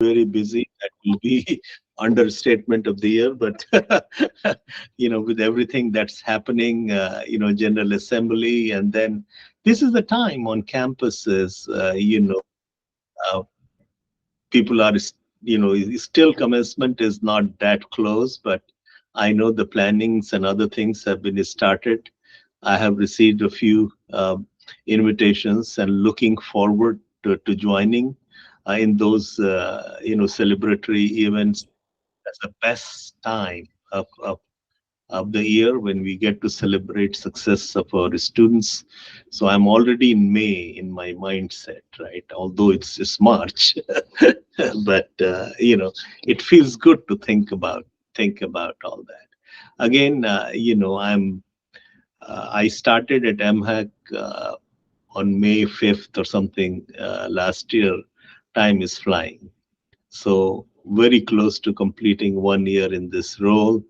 very busy. That will be understatement of the year, but with everything that's happening, General Assembly, and then this is the time on campuses, uh, people are, still commencement is not that close, but I know the plannings and other things have been started. I have received a few invitations and looking forward to joining in those, celebratory events. That's the best time of the year when we get to celebrate success of our students. So I'm already in May in my mindset, right? Although it's just March, but it feels good to think about all that. Again, I started at MHAC on May 5th or something last year. Time is flying. So very close to completing 1 year in this role,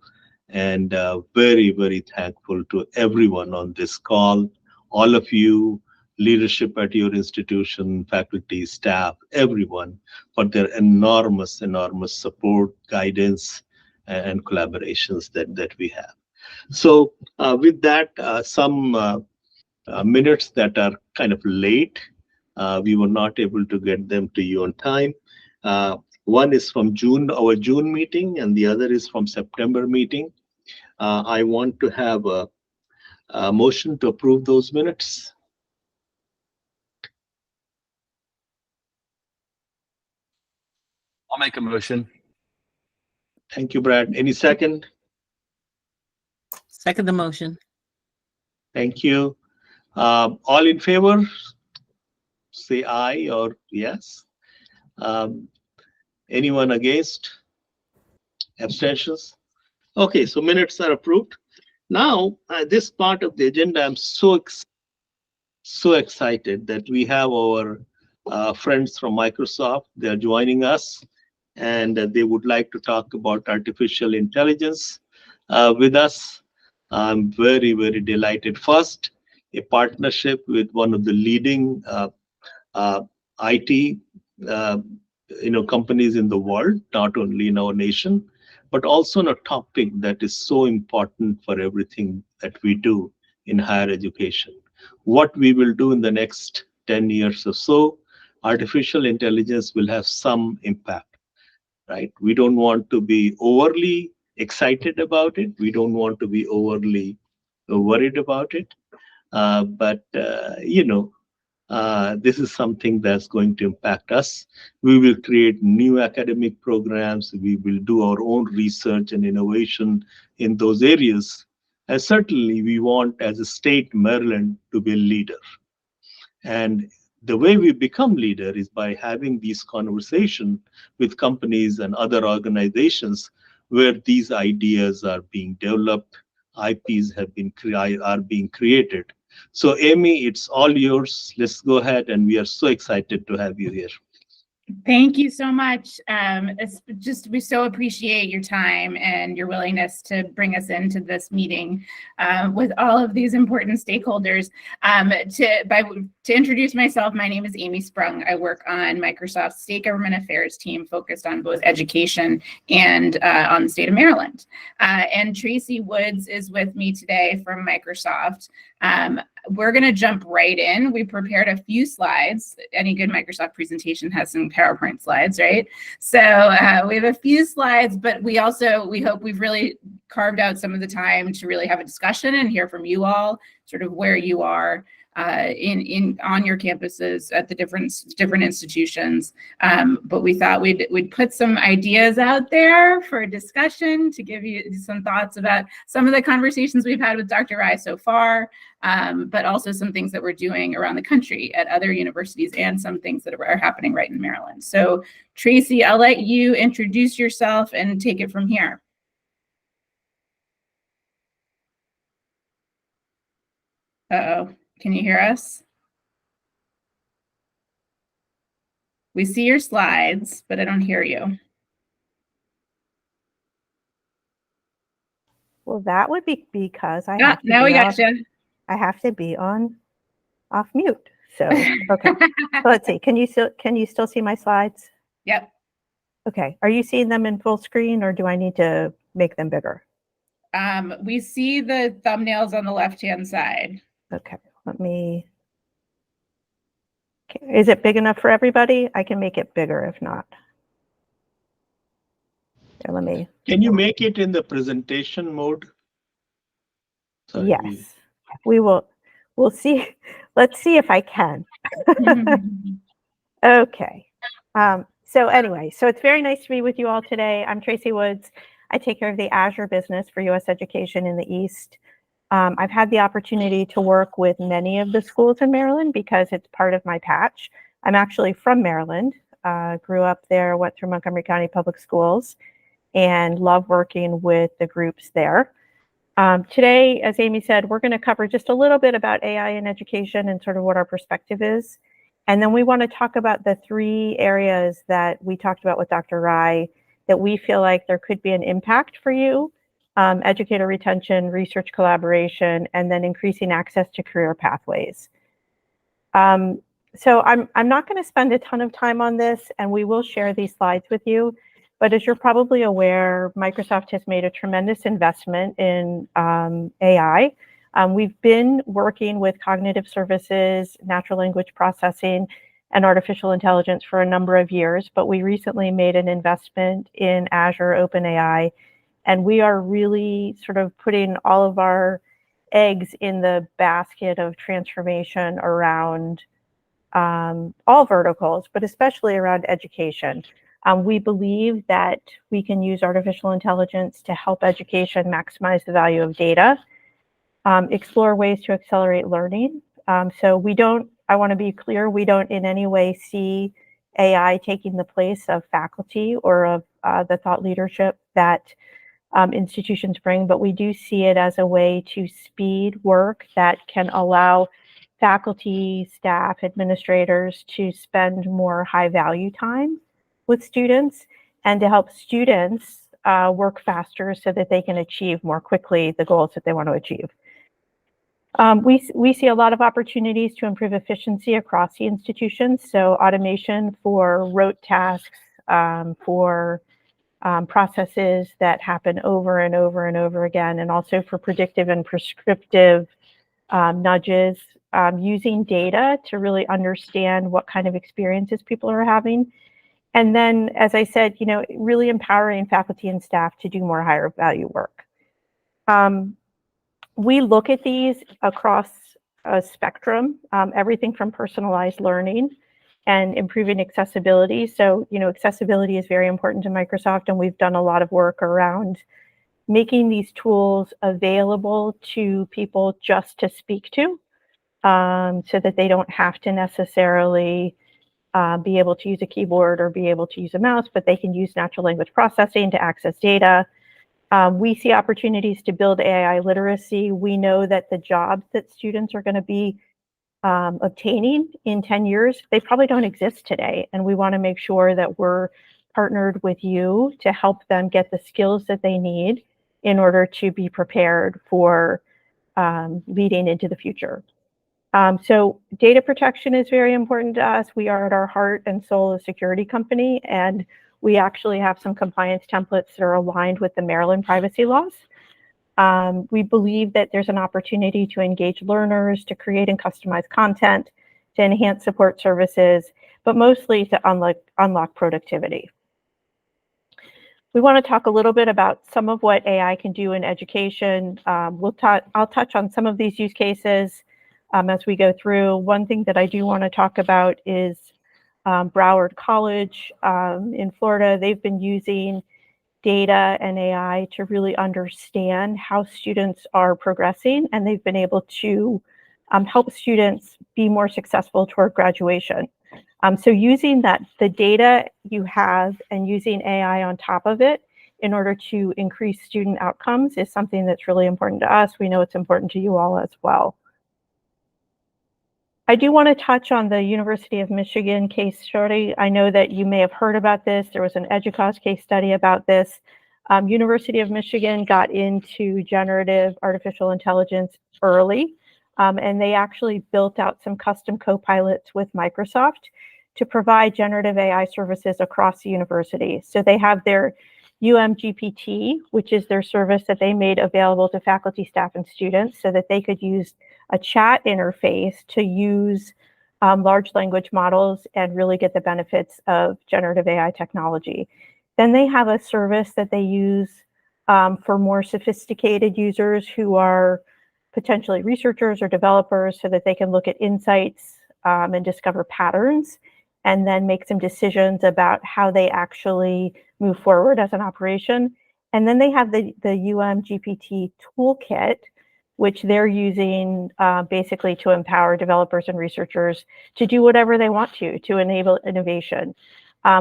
and very, very thankful to everyone on this call, all of you, leadership at your institution, faculty, staff, everyone, for their enormous, enormous support, guidance, and collaborations that we have. So with that, some minutes that are kind of late. We were not able to get them to you on time. One is from June, our June meeting, and the other is from September meeting. I want to have a motion to approve those minutes. I'll make a motion. Thank you, Brad. Any second? Second the motion. Thank you. All in favor? Say aye or yes. Anyone against? Abstentions? Okay, so minutes are approved. Now, this part of the agenda, I'm so excited that we have our friends from Microsoft. They're joining us, and they would like to talk about artificial intelligence with us. I'm very, very delighted. First, a partnership with one of the leading IT companies in the world, not only in our nation, but also on a topic that is so important for everything that we do in higher education. What we will do in the next 10 years or so, artificial intelligence will have some impact, right? We don't want to be overly excited about it. We don't want to be overly worried about it. But this is something that's going to impact us. We will create new academic programs. We will do our own research and innovation in those areas. And certainly, we want, as a state, Maryland, to be a leader. And the way we become leader is by having these conversations with companies and other organizations where these ideas are being developed, IPs are being created. So, Amy, it's all yours. Let's go ahead, and we are so excited to have you here. Thank you so much. We so appreciate your time and your willingness to bring us into this meeting with all of these important stakeholders. To introduce myself, my name is Amy Sprung. I work on Microsoft's State Government Affairs team focused on both education and on the state of Maryland. And Tracy Woods is with me today from Microsoft. We're going to jump right in. We prepared a few slides. Any good Microsoft presentation has some PowerPoint slides, right? So we have a few slides, but we hope we've really carved out some of the time to really have a discussion and hear from you all, sort of where you are on your campuses at the different institutions. But we thought we'd put some ideas out there for a discussion to give you some thoughts about some of the conversations we've had with Dr. Rai so far, but also some things that we're doing around the country at other universities and some things that are happening right in Maryland. So Tracy, I'll let you introduce yourself and take it from here. Uh-oh. Can you hear us? We see your slides, but I don't hear you. Well, that would be because I have to be off mute. So okay. So let's see. Can you still see my slides? Yep. Okay, are you seeing them in full screen or do I need to make them bigger? We see the thumbnails on the left-hand side. Okay, let me, okay. Is it big enough for everybody? I can make it bigger if not. Here, let me. Can you make it in the presentation mode? Sorry, Yes, we'll see. Let's see if I can. Okay. So anyway, so it's very nice to be with you all today. I'm Tracy Woods. I take care of the Azure business for U.S. education in the East. I've had the opportunity to work with many of the schools in Maryland because it's part of my patch. I'm actually from Maryland, grew up there, went through Montgomery County Public Schools, and love working with the groups there. Today, as Amy said, we're going to cover just a little bit about AI in education and sort of what our perspective is. And then we want to talk about the 3 areas that we talked about with Dr. Rai that we feel like there could be an impact for you: educator retention, research collaboration, and then increasing access to career pathways. So I'm not going to spend a ton of time on this, and we will share these slides with you. But as you're probably aware, Microsoft has made a tremendous investment in AI. We've been working with cognitive services, natural language processing, and artificial intelligence for a number of years, but we recently made an investment in Azure OpenAI, and we are really sort of putting all of our eggs in the basket of transformation around all verticals, but especially around education. We believe that we can use artificial intelligence to help education maximize the value of data, explore ways to accelerate learning. So I want to be clear, we don't in any way see AI taking the place of faculty or of the thought leadership that institutions bring, but we do see it as a way to speed work that can allow faculty, staff, administrators to spend more high value time with students and to help students work faster so that they can achieve more quickly the goals that they want to achieve. We see a lot of opportunities to improve efficiency across the institutions. So automation for rote tasks, for processes that happen over and over and over again, and also for predictive and prescriptive nudges, using data to really understand what kind of experiences people are having. And then, as I said, really empowering faculty and staff to do more higher value work. We look at these across a spectrum, everything from personalized learning and improving accessibility. So, accessibility is very important to Microsoft, and we've done a lot of work around making these tools available to people just to speak to, so that they don't have to necessarily be able to use a keyboard or be able to use a mouse, but they can use natural language processing to access data. We see opportunities to build AI literacy. We know that the jobs that students are going to be obtaining in 10 years, they probably don't exist today. And we want to make sure that we're partnered with you to help them get the skills that they need in order to be prepared for leading into the future. So data protection is very important to us. We are at our heart and soul a security company, and we actually have some compliance templates that are aligned with the Maryland privacy laws. We believe that there's an opportunity to engage learners, to create and customize content, to enhance support services, but mostly to unlock productivity. We want to talk a little bit about some of what AI can do in education. I'll touch on some of these use cases as we go through. One thing that I do want to talk about is Broward College in Florida. They've been using data and AI to really understand how students are progressing, and they've been able to help students be more successful toward graduation. So using the data you have and using AI on top of it in order to increase student outcomes is something that's really important to us. We know it's important to you all as well. I do want to touch on the University of Michigan case study. I know that you may have heard about this. There was an EDUCAUSE case study about this. University of Michigan got into generative artificial intelligence early, and they actually built out some custom co-pilots with Microsoft to provide generative AI services across the university. So they have their GPT, which is their service that they made available to faculty, staff, and students so that they could use a chat interface to use large language models and really get the benefits of generative AI technology. Then they have a service that they use for more sophisticated users who are potentially researchers or developers so that they can look at insights and discover patterns and then make some decisions about how they actually move forward as an operation. And then they have the GPT toolkit, which they're using basically to empower developers and researchers to do whatever they want to enable innovation.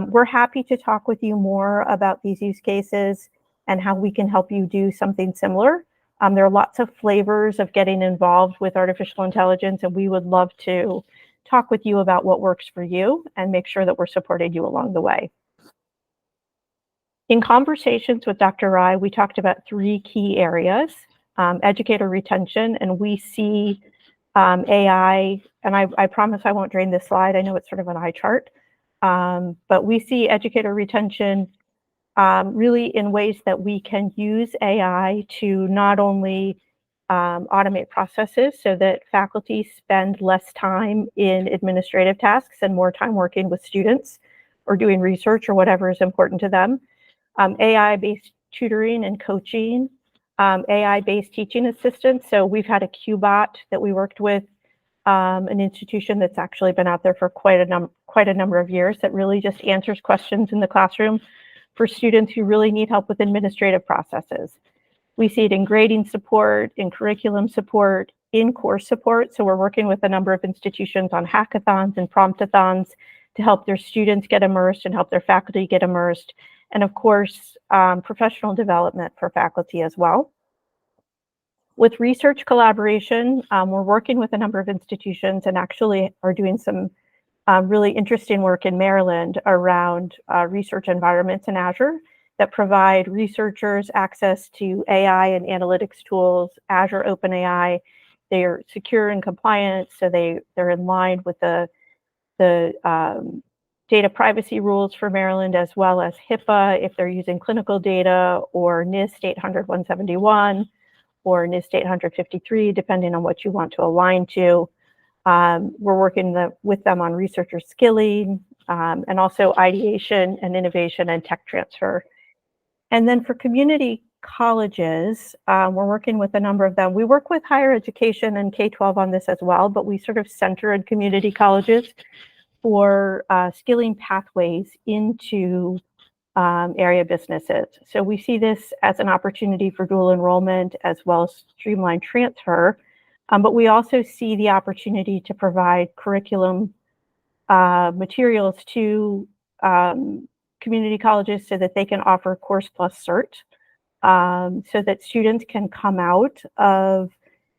We're happy to talk with you more about these use cases and how we can help you do something similar. There are lots of flavors of getting involved with artificial intelligence, and we would love to talk with you about what works for you and make sure that we're supporting you along the way. In conversations with Dr. Rai, we talked about 3 key areas, educator retention, and we see AI, and I promise I won't drain this slide. I know it's sort of an eye chart, but we see educator retention really in ways that we can use AI to not only automate processes so that faculty spend less time in administrative tasks and more time working with students or doing research or whatever is important to them. AI-based tutoring and coaching, AI-based teaching assistance. So we've had a Qbot that we worked with, an institution that's actually been out there for quite a number of years that really just answers questions in the classroom for students who really need help with administrative processes. We see it in grading support, in curriculum support, in course support. So we're working with a number of institutions on hackathons and promptathons to help their students get immersed and help their faculty get immersed. And of course, professional development for faculty as well. With research collaboration, we're working with a number of institutions and actually are doing some really interesting work in Maryland around research environments in Azure that provide researchers access to AI and analytics tools, Azure OpenAI. They are secure and compliant, so they're in line with the data privacy rules for Maryland, as well as HIPAA if they're using clinical data, or NIST 800-171, or NIST 853, depending on what you want to align to. We're working with them on researcher skilling, and also ideation and innovation and tech transfer. And then for community colleges, we're working with a number of them. We work with higher education and K-12 on this as well, but we sort of center in community colleges for skilling pathways into area businesses. So we see this as an opportunity for dual enrollment as well as streamlined transfer. But we also see the opportunity to provide curriculum materials to community colleges so that they can offer course plus cert, so that students can come out of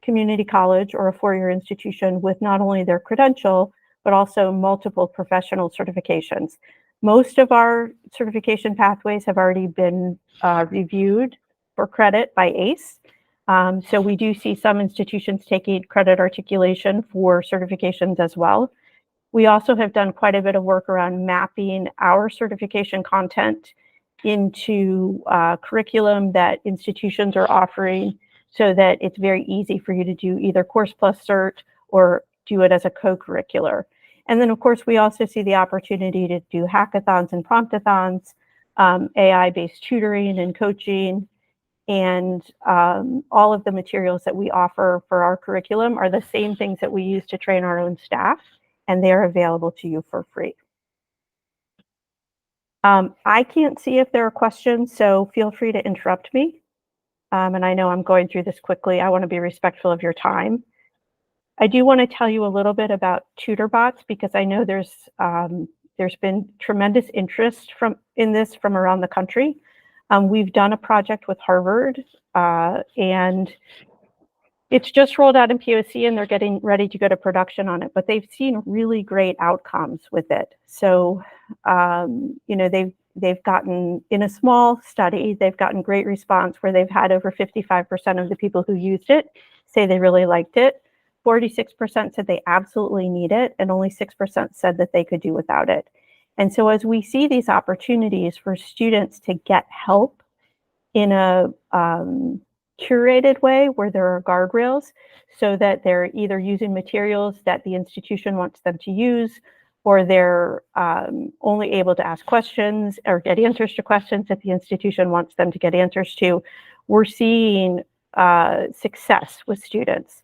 community college or a four-year institution with not only their credential, but also multiple professional certifications. Most of our certification pathways have already been reviewed for credit by ACE. So we do see some institutions taking credit articulation for certifications as well. We also have done quite a bit of work around mapping our certification content into curriculum that institutions are offering so that it's very easy for you to do either course plus cert or do it as a co-curricular. And then of course, we also see the opportunity to do hackathons and promptathons, AI-based tutoring and coaching, and all of the materials that we offer for our curriculum are the same things that we use to train our own staff, and they're available to you for free. I can't see if there are questions, so feel free to interrupt me. And I know I'm going through this quickly. I want to be respectful of your time. I do want to tell you a little bit about TutorBots because I know there's been tremendous interest in this from around the country. We've done a project with Harvard, and it's just rolled out in POC, and they're getting ready to go to production on it. But they've seen really great outcomes with it. So, you know, they've gotten, in a small study, they've gotten great response where they've had over 55% of the people who used it say they really liked it. 46% said they absolutely need it, and only 6% said that they could do without it. And so as we see these opportunities for students to get help in a curated way where there are guardrails, so that they're either using materials that the institution wants them to use, or they're only able to ask questions or get answers to questions that the institution wants them to get answers to, we're seeing success with students.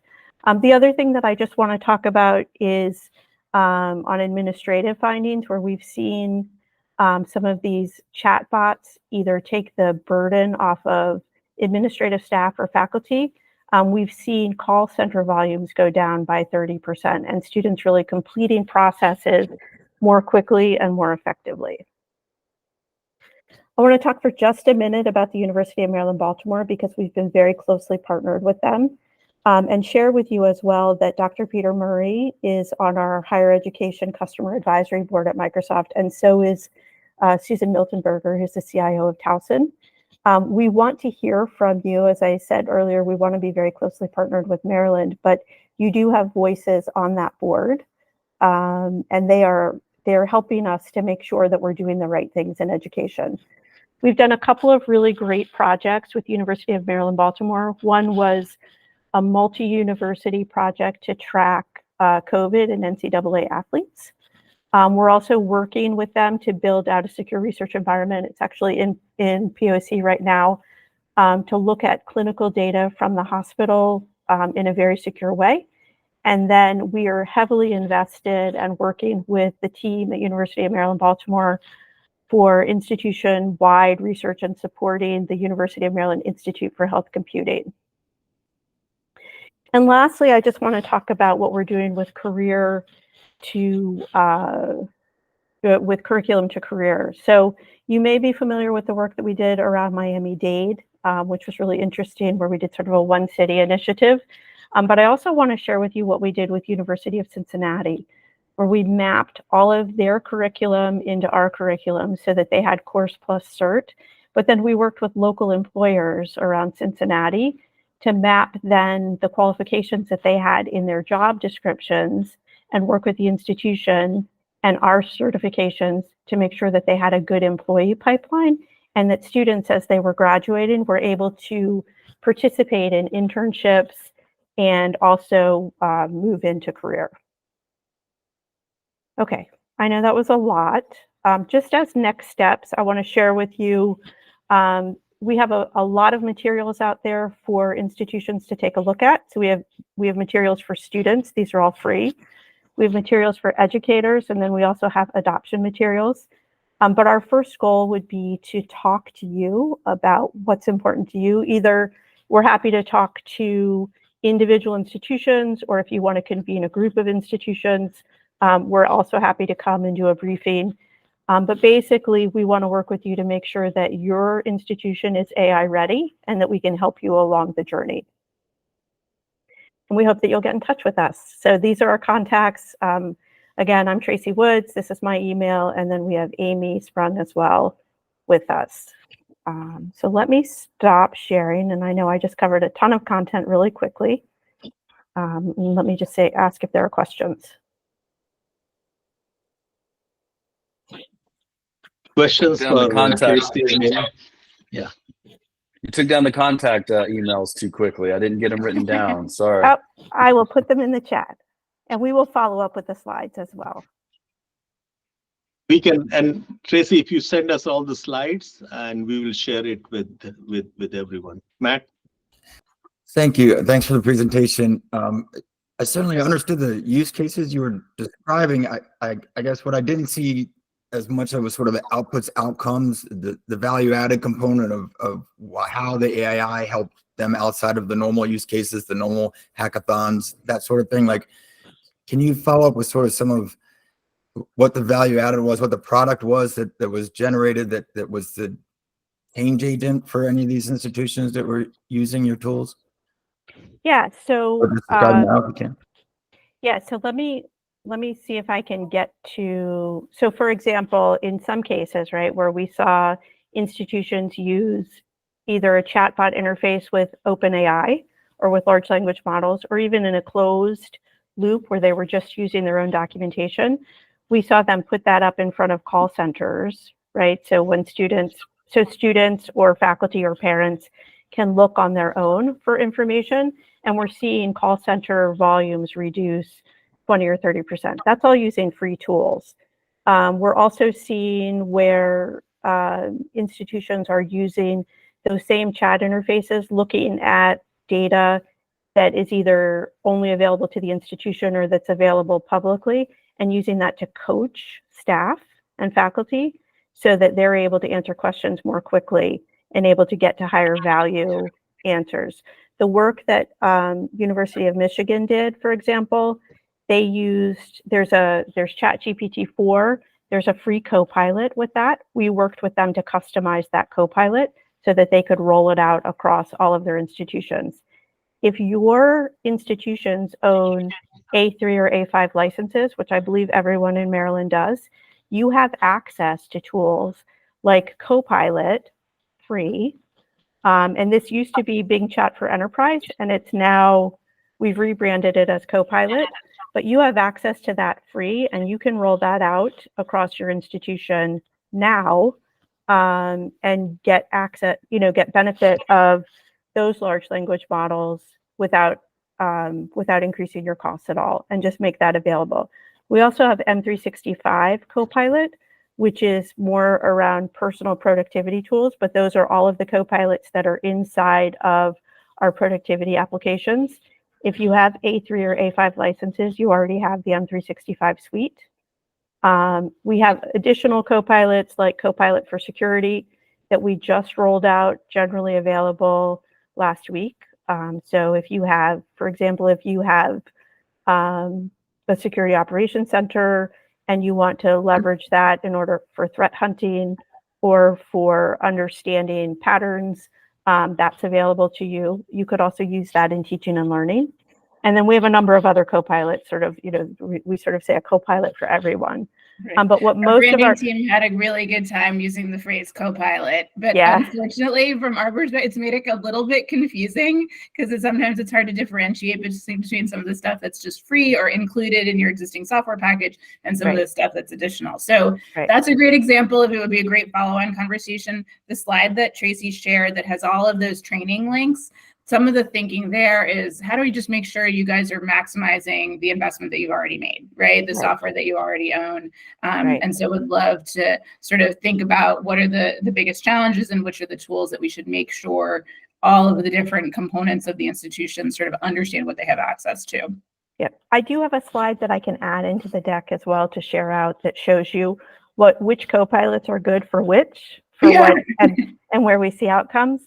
The other thing that I just want to talk about is on administrative findings, where we've seen some of these chatbots either take the burden off of administrative staff or faculty. We've seen call center volumes go down by 30%, and students really completing processes more quickly and more effectively. I want to talk for just a minute about the University of Maryland, Baltimore, because we've been very closely partnered with them, and share with you as well that Dr. Peter Murray is on our Higher Education Customer Advisory Board at Microsoft, and so is Susan Miltenberger, who's the CIO of Towson. We want to hear from you. As I said earlier, we want to be very closely partnered with Maryland, but you do have voices on that board, and they're helping us to make sure that we're doing the right things in education. We've done a couple of really great projects with the University of Maryland, Baltimore. One was a multi-university project to track COVID and NCAA athletes. We're also working with them to build out a secure research environment. It's actually in POC right now to look at clinical data from the hospital in a very secure way. And then we are heavily invested and working with the team at University of Maryland, Baltimore for institution-wide research and supporting the University of Maryland Institute for Health Computing. And lastly, I just want to talk about what we're doing with curriculum to career. So you may be familiar with the work that we did around Miami-Dade, which was really interesting, where we did sort of a one city initiative. But I also want to share with you what we did with University of Cincinnati, where we mapped all of their curriculum into our curriculum so that they had Course Plus Cert. But then we worked with local employers around Cincinnati to map then the qualifications that they had in their job descriptions and work with the institution and our certifications to make sure that they had a good employee pipeline, and that students, as they were graduating, were able to participate in internships and also move into career. Okay, I know that was a lot. Just as next steps, I want to share with you, we have a lot of materials out there for institutions to take a look at. So we have materials for students. These are all free. We have materials for educators, and then we also have adoption materials. But our first goal would be to talk to you about what's important to you. Either we're happy to talk to individual institutions, or if you want to convene a group of institutions, we're also happy to come and do a briefing. But basically, we want to work with you to make sure that your institution is AI ready and that we can help you along the journey. And we hope that you'll get in touch with us. So these are our contacts. Again, I'm Tracy Woods. This is my email. And then we have Amy Sprung as well with us. So let me stop sharing. And I know I just covered a ton of content really quickly. Let me just ask if there are questions. Questions Down the for contact. Yeah. You took down the contact emails too quickly. I didn't get them written down. Sorry. Oh, I will put them in the chat, and we will follow up with the slides as well. We can, and Tracy, if you send us all the slides, and we will share it with everyone. Matt? Thank you. Thanks for the presentation. I certainly understood the use cases you were describing. I guess what I didn't see as much of was sort of the outputs, outcomes, the value added component of how the AI helped them outside of the normal use cases, the normal hackathons, that sort of thing. Like, can you follow up with sort of some of what the value added was, what the product was that was generated, that was the change agent for any of these institutions that were using your tools? Yeah, so Or just describe now if you can. yeah, so let me see if I can get to, so for example, in some cases, right, where we saw institutions use either a chatbot interface with OpenAI or with large language models, or even in a closed loop where they were just using their own documentation, we saw them put that up in front of call centers, right? So when students or faculty or parents can look on their own for information, and we're seeing call center volumes reduce 20 or 30%. That's all using free tools. We're also seeing where institutions are using those same chat interfaces, looking at data that is either only available to the institution or that's available publicly, and using that to coach staff and faculty so that they're able to answer questions more quickly and able to get to higher value answers. The work that University of Michigan did, for example, they used, there's ChatGPT-4, there's a free Copilot with that. We worked with them to customize that Copilot so that they could roll it out across all of their institutions. If your institutions own A3 or A5 licenses, which I believe everyone in Maryland does, you have access to tools like Copilot, free. And this used to be Bing Chat for Enterprise, and it's now, we've rebranded it as Copilot, but you have access to that free, and you can roll that out across your institution now, and get access, get benefit of those large language models without increasing your costs at all, and just make that available. We also have M365 Copilot, which is more around personal productivity tools, but those are all of the Copilots that are inside of our productivity applications. If you have A3 or A5 licenses, you already have the M365 suite. We have additional Copilots like Copilot for Security that we just rolled out, generally available last week. So if you have, for example, if you have a security operations center and you want to leverage that in order for threat hunting or for understanding patterns, that's available to you. You could also use that in teaching and learning. And then we have a number of other Copilots, sort of, we sort of say a Copilot for everyone. Right. But what Our most of branding our team had a really good time using the phrase co-pilot, but Yeah. unfortunately, from our perspective, it's made it a little bit confusing because sometimes it's hard to differentiate between some of the stuff that's just free or included in your existing software package and some of the stuff that's additional. So that's a great example of it would be a great follow-on conversation. The slide that Tracy shared that has all of those training links. Some of the thinking there is, how do we just make sure you guys are maximizing the investment that you've already made, right? The software that you already own. And so would love to sort of think about what are the biggest challenges and which are the tools that we should make sure all of the different components of the institution sort of understand what they have access to. Yeah, I do have a slide that I can add into the deck as well to share out that shows you which Copilots are good for which, what, and where we see outcomes.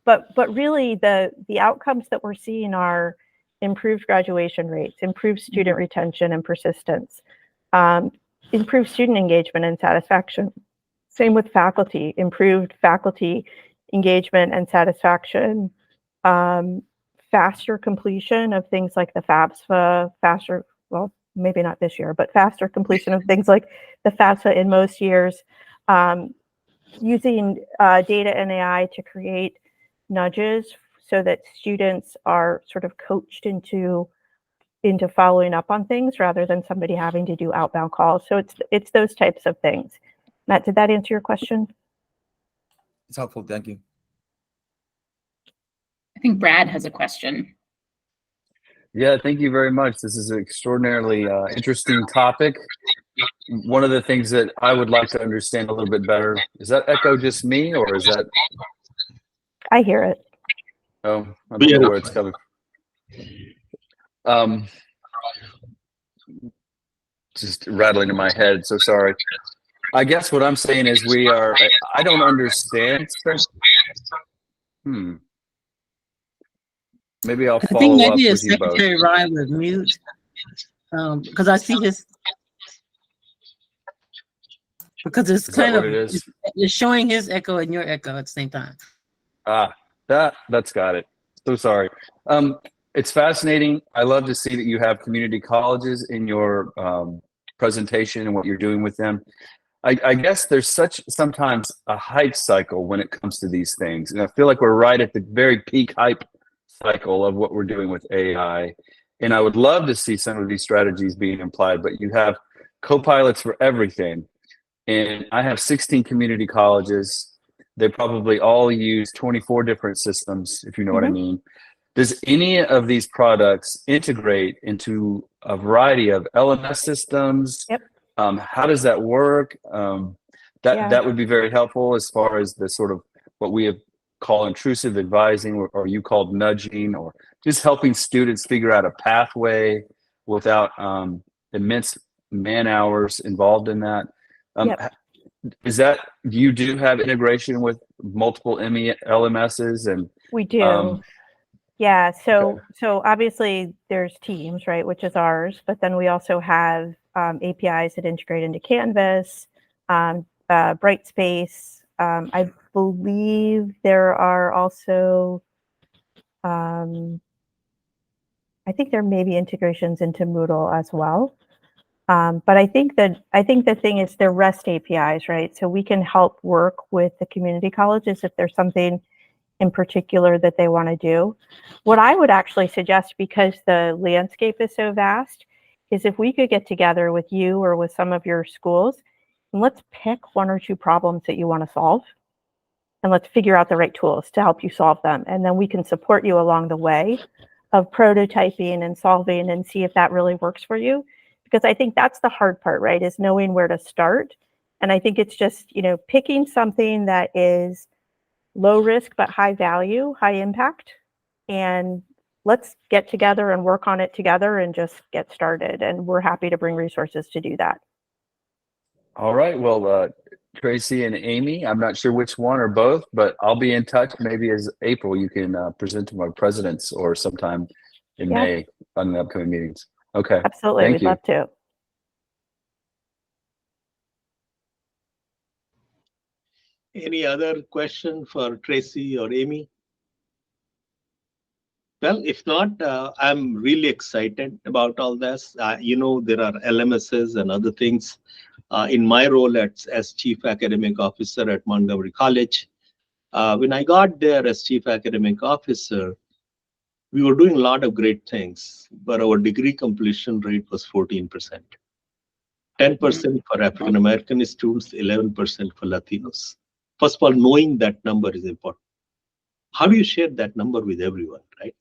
But really the outcomes that we're seeing are improved graduation rates, improved student retention and persistence, improved student engagement and satisfaction. Same with faculty, improved faculty engagement and satisfaction, faster completion of things like the FAFSA, well, maybe not this year, but faster completion of things like the FAFSA in most years, using data and AI to create nudges so that students are sort of coached into following up on things rather than somebody having to do outbound calls. So it's those types of things. Matt, did that answer your question? It's helpful. Thank you. I think Brad has a question. Yeah, thank you very much. This is an extraordinarily interesting topic. One of the things that I would like to understand a little bit better, is that echo just me or is that? I hear it. Oh, I don't know where it's coming from. Just rattling in my head, so sorry. I guess what I'm saying is I don't understand. Maybe I'll follow up with you both. Secretary Ryan was mute because I see his, because it's kind of, it's showing his echo and your echo at the same time. That's got it. So sorry. It's fascinating. I love to see that you have community colleges in your presentation and what you're doing with them. I guess there's sometimes a hype cycle when it comes to these things. And I feel like we're right at the very peak hype cycle of what we're doing with AI. And I would love to see some of these strategies being applied, but you have co-pilots for everything. And I have 16 community colleges. They probably all use 24 different systems, if you know what I mean. Does any of these products integrate into a variety of LMS systems? Yep. How does that work? That would be very helpful as far as the sort of what we have call intrusive advising, or you called nudging, or just helping students figure out a pathway without immense man hours involved in that. Yep. Is that, you do have integration with multiple LMSs and We do. Yeah, so obviously there's Teams, right, which is ours, but then we also have APIs that integrate into Canvas, Brightspace. I believe there are also, I think there may be integrations into Moodle as well. But I think the thing is they're REST APIs, right? So we can help work with the community colleges if there's something in particular that they want to do. What I would actually suggest, because the landscape is so vast, is if we could get together with you or with some of your schools, and let's pick 1 or 2 problems that you want to solve, and let's figure out the right tools to help you solve them. And then we can support you along the way of prototyping and solving and see if that really works for you. Because I think that's the hard part, right, is knowing where to start. And I think it's just, picking something that is low risk but high value, high impact, and let's get together and work on it together and just get started. And we're happy to bring resources to do that. All right. Well, Tracy and Amy, I'm not sure which one or both, but I'll be in touch. Maybe as April, you can present to my presidents or sometime in May on the upcoming meetings. Okay. Absolutely. Thank We'd you. love to. Any other question for Tracy or Amy? Well, if not, I'm really excited about all this. There are LMSs and other things. In my role as Chief Academic Officer at Montgomery College, when I got there as Chief Academic Officer, we were doing a lot of great things, but our degree completion rate was 14%. 10% for African American students, 11% for Latinos. First of all, knowing that number is important. How do you share that number with everyone, right?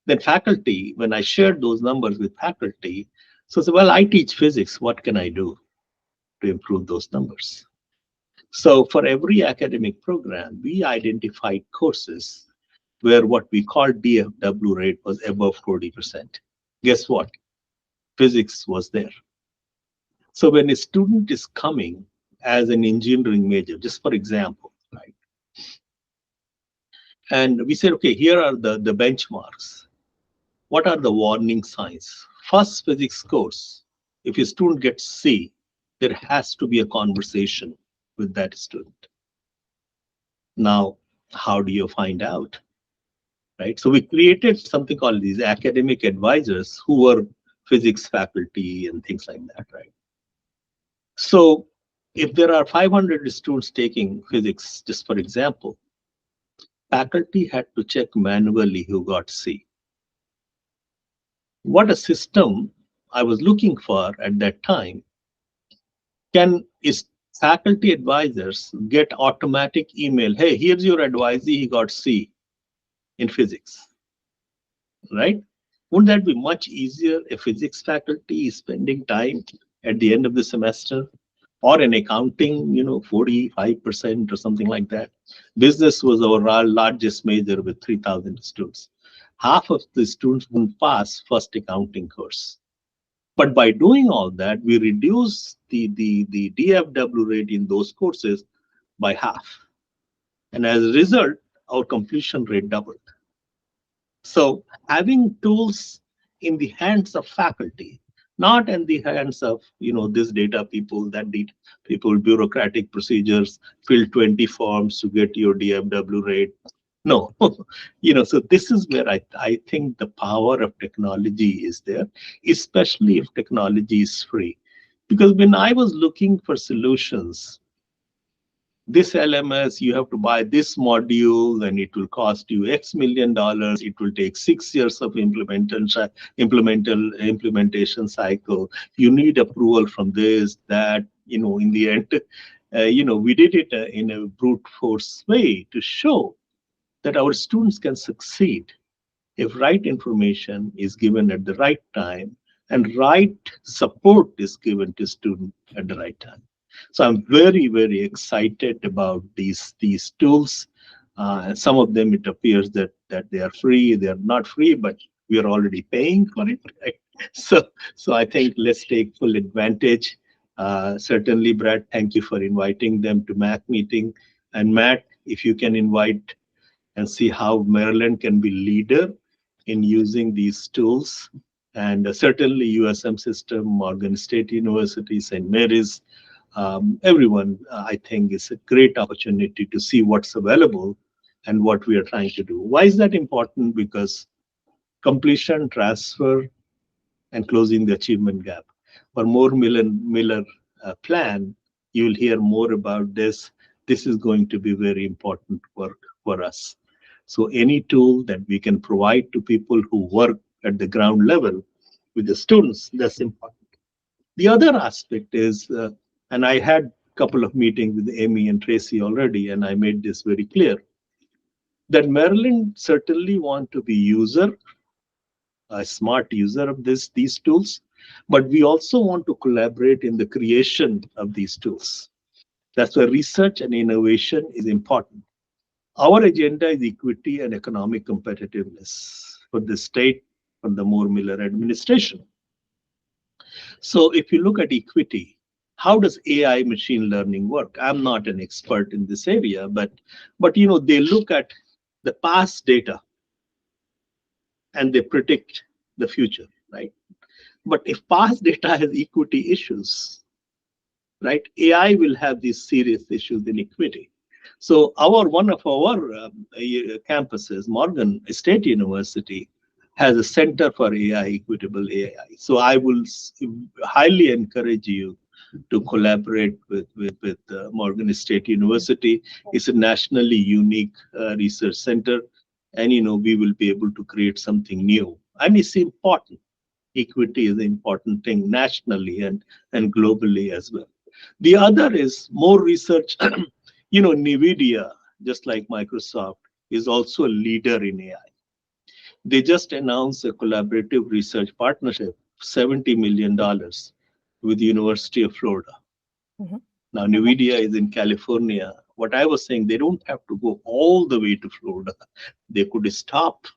Then faculty, when I shared those numbers with faculty, so I said, well, I teach physics. What can I do to improve those numbers? So for every academic program, we identified courses where what we call DFW rate was above 40%. Guess what? Physics was there. So when a student is coming as an engineering major, just for example, right? And we said, okay, here are the benchmarks. What are the warning signs? First physics course, if a student gets C, there has to be a conversation with that student. Now, how do you find out? Right? So we created something called these academic advisors who were physics faculty and things like that, right? So if there are 500 students taking physics, just for example, faculty had to check manually who got C. What a system I was looking for at that time is faculty advisors get automatic email, hey, here's your advisee, he got C in physics, right? Wouldn't that be much easier if physics faculty is spending time at the end of the semester? Or in accounting, 45% or something like that. Business was our largest major with 3,000 students. Half of the students wouldn't pass first accounting course. But by doing all that, we reduced the DFW rate in those courses by half. And as a result, our completion rate doubled. So having tools in the hands of faculty, not in the hands of this data people, that data people, bureaucratic procedures, fill 20 forms to get your DFW rate. No, so this is where I think the power of technology is there, especially if technology is free. Because when I was looking for solutions this LMS, you have to buy this module and it will cost you X million dollars. It will take 6 years of implementation cycle. You need approval from this, that, in the end, we did it in a brute force way to show that our students can succeed if right information is given at the right time and right support is given to student at the right time. So I'm very, very excited about these tools. And some of them, it appears that they are free. They are not free, but we are already paying for it. Right? So I think let's take full advantage. Certainly, Brad, thank you for inviting them to MAC meeting. And Matt, if you can invite and see how Maryland can be leader in using these tools. And certainly USM system, Morgan State University, St. Mary's, everyone, I think is a great opportunity to see what's available and what we are trying to do. Why is that important? Because completion, transfer, and closing the achievement gap. For more Miller plan, you'll hear more about this. This is going to be very important work for us. So any tool that we can provide to people who work at the ground level with the students, that's important. The other aspect is, and I had a couple of meetings with Amy and Tracy already, and I made this very clear, that Maryland certainly want to be a smart user of these tools, but we also want to collaborate in the creation of these tools. That's why research and innovation is important. Our agenda is equity and economic competitiveness for the state, for the Moore Miller administration. So if you look at equity, how does AI machine learning work? I'm not an expert in this area, but they look at the past data and they predict the future, right? But if past data has equity issues, right, AI will have these serious issues in equity. So one of our campuses, Morgan State University, has a Center for AI, Equitable AI. So I will highly encourage you to collaborate with Morgan State University. It's a nationally unique research center, and we will be able to create something new. And it's important. Equity is an important thing nationally and globally as well. The other is more research. NVIDIA, just like Microsoft, is also a leader in AI. They just announced a collaborative research partnership, $70 million with the University of Florida. Mhm. Now, NVIDIA is in California. What I was saying, they don't have to go all the way to Florida. They could stop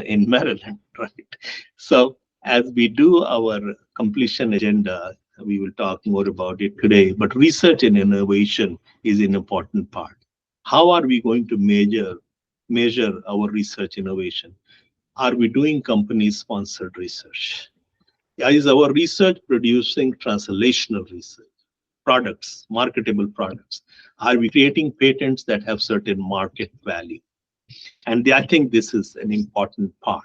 in Maryland, right? So as we do our completion agenda, we will talk more about it today, but research and innovation is an important part. How are we going to measure our research innovation? Are we doing company-sponsored research? Is our research producing translational research, products, marketable products? Are we creating patents that have certain market value? And I think this is an important part.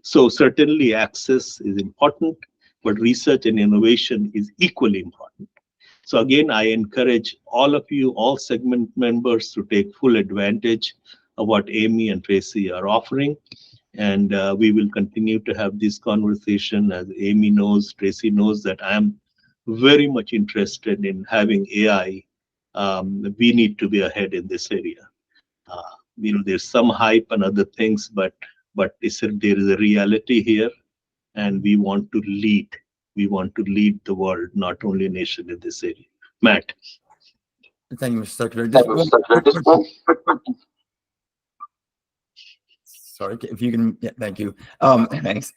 So certainly access is important, but research and innovation is equally important. So again, I encourage all of you, all segment members, to take full advantage of what Amy and Tracy are offering. And we will continue to have this conversation. As Amy knows, Tracy knows that I am very much interested in having AI. We need to be ahead in this area. Uh, there's some hype and other things, but there is a reality here, and we want to lead. We want to lead the world, not only nation, in this area. Matt. Thank you, Mr. Secretary. Just sorry, if you can, yeah, thank you. Thanks.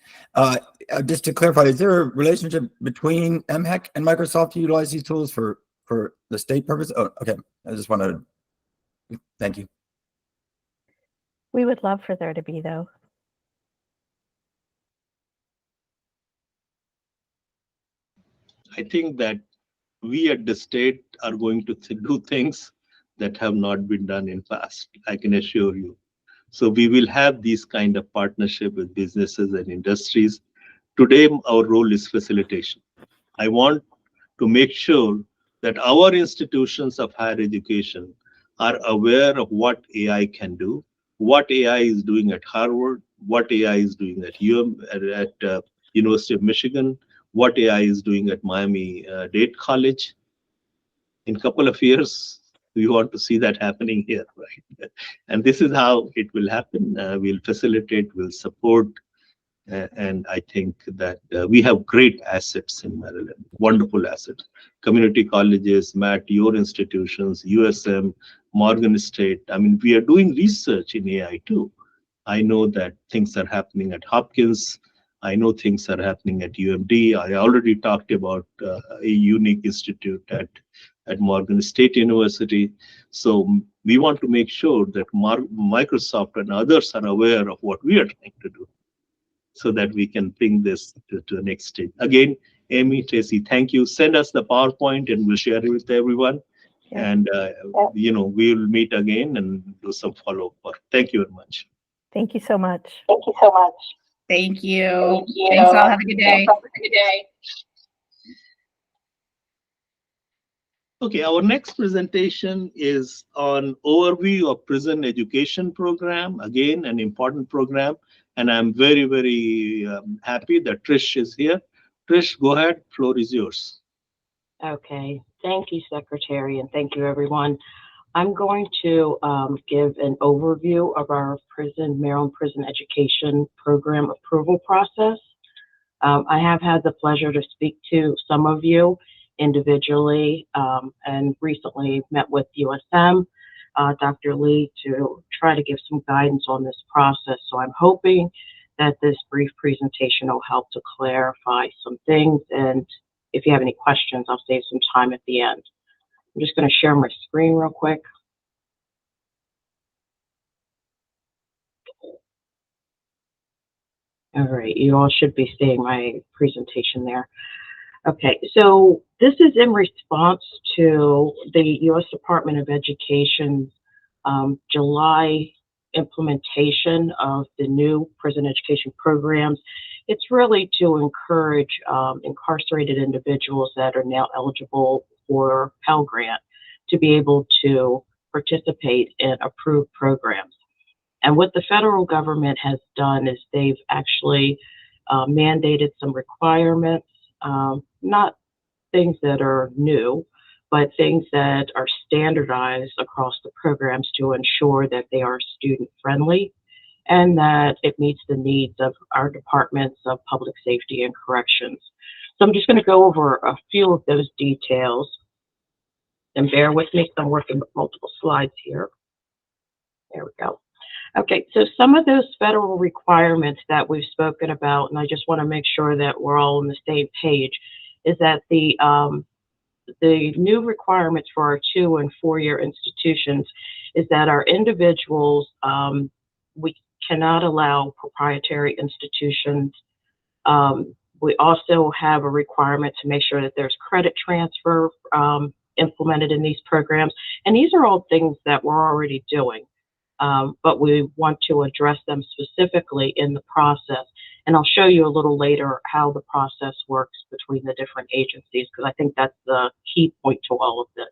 Just to clarify, is there a relationship between MHEC and Microsoft to utilize these tools for the state purpose? Oh, okay. I just want to thank you. We would love for there to be, though. I think that we at the state are going to do things that have not been done in past. I can assure you. So we will have these kind of partnership with businesses and industries. Today, our role is facilitation. I want to make sure that our institutions of higher education are aware of what AI can do, what AI is doing at Harvard, what AI is doing at University of Michigan, what AI is doing at Miami-Dade College. In a couple of years, we want to see that happening here, right? And this is how it will happen. We'll facilitate, we'll support, and I think that we have great assets in Maryland, wonderful assets. Community colleges, Matt, your institutions, USM, Morgan State. I mean, we are doing research in AI too. I know that things are happening at Hopkins. I know things are happening at UMD. I already talked about a unique institute at Morgan State University. So we want to make sure that Microsoft and others are aware of what we are trying to do, so that we can bring this to the next stage. Again, Amy, Tracy, thank you. Send us the PowerPoint and we'll share it with everyone. Yeah. And, we'll meet again and do some follow-up work. Thank you very much. Thank you so much. Thank you. Thanks all. Have a good day. Okay, our next presentation is on overview of prison education program. Again, an important program. And I'm very, very happy that Trish is here. Trish, go ahead. Floor is yours. Okay. Thank you, Secretary, and thank you, everyone. I'm going to give an overview of our Maryland Prison Education Program approval process. I have had the pleasure to speak to some of you individually and recently met with USM, Dr. Lee, to try to give some guidance on this process. So I'm hoping that this brief presentation will help to clarify some things. And if you have any questions, I'll save some time at the end. I'm just going to share my screen real quick. All right, you all should be seeing my presentation there. Okay, so this is in response to the U.S. Department of Education's July implementation of the new prison education programs. It's really to encourage incarcerated individuals that are now eligible for Pell Grant to be able to participate in approved programs. And what the federal government has done is they've actually mandated some requirements, not things that are new, but things that are standardized across the programs to ensure that they are student friendly and that it meets the needs of our departments of public safety and corrections. So I'm just going to go over a few of those details, and bear with me, I'm working with multiple slides here. There we go. Okay, so some of those federal requirements that we've spoken about, and I just want to make sure that we're all on the same page, is that the new requirements for our 2- and 4-year institutions is that our individuals, we cannot allow proprietary institutions. We also have a requirement to make sure that there's credit transfer implemented in these programs. And these are all things that we're already doing. But we want to address them specifically in the process. And I'll show you a little later how the process works between the different agencies, because I think that's the key point to all of this.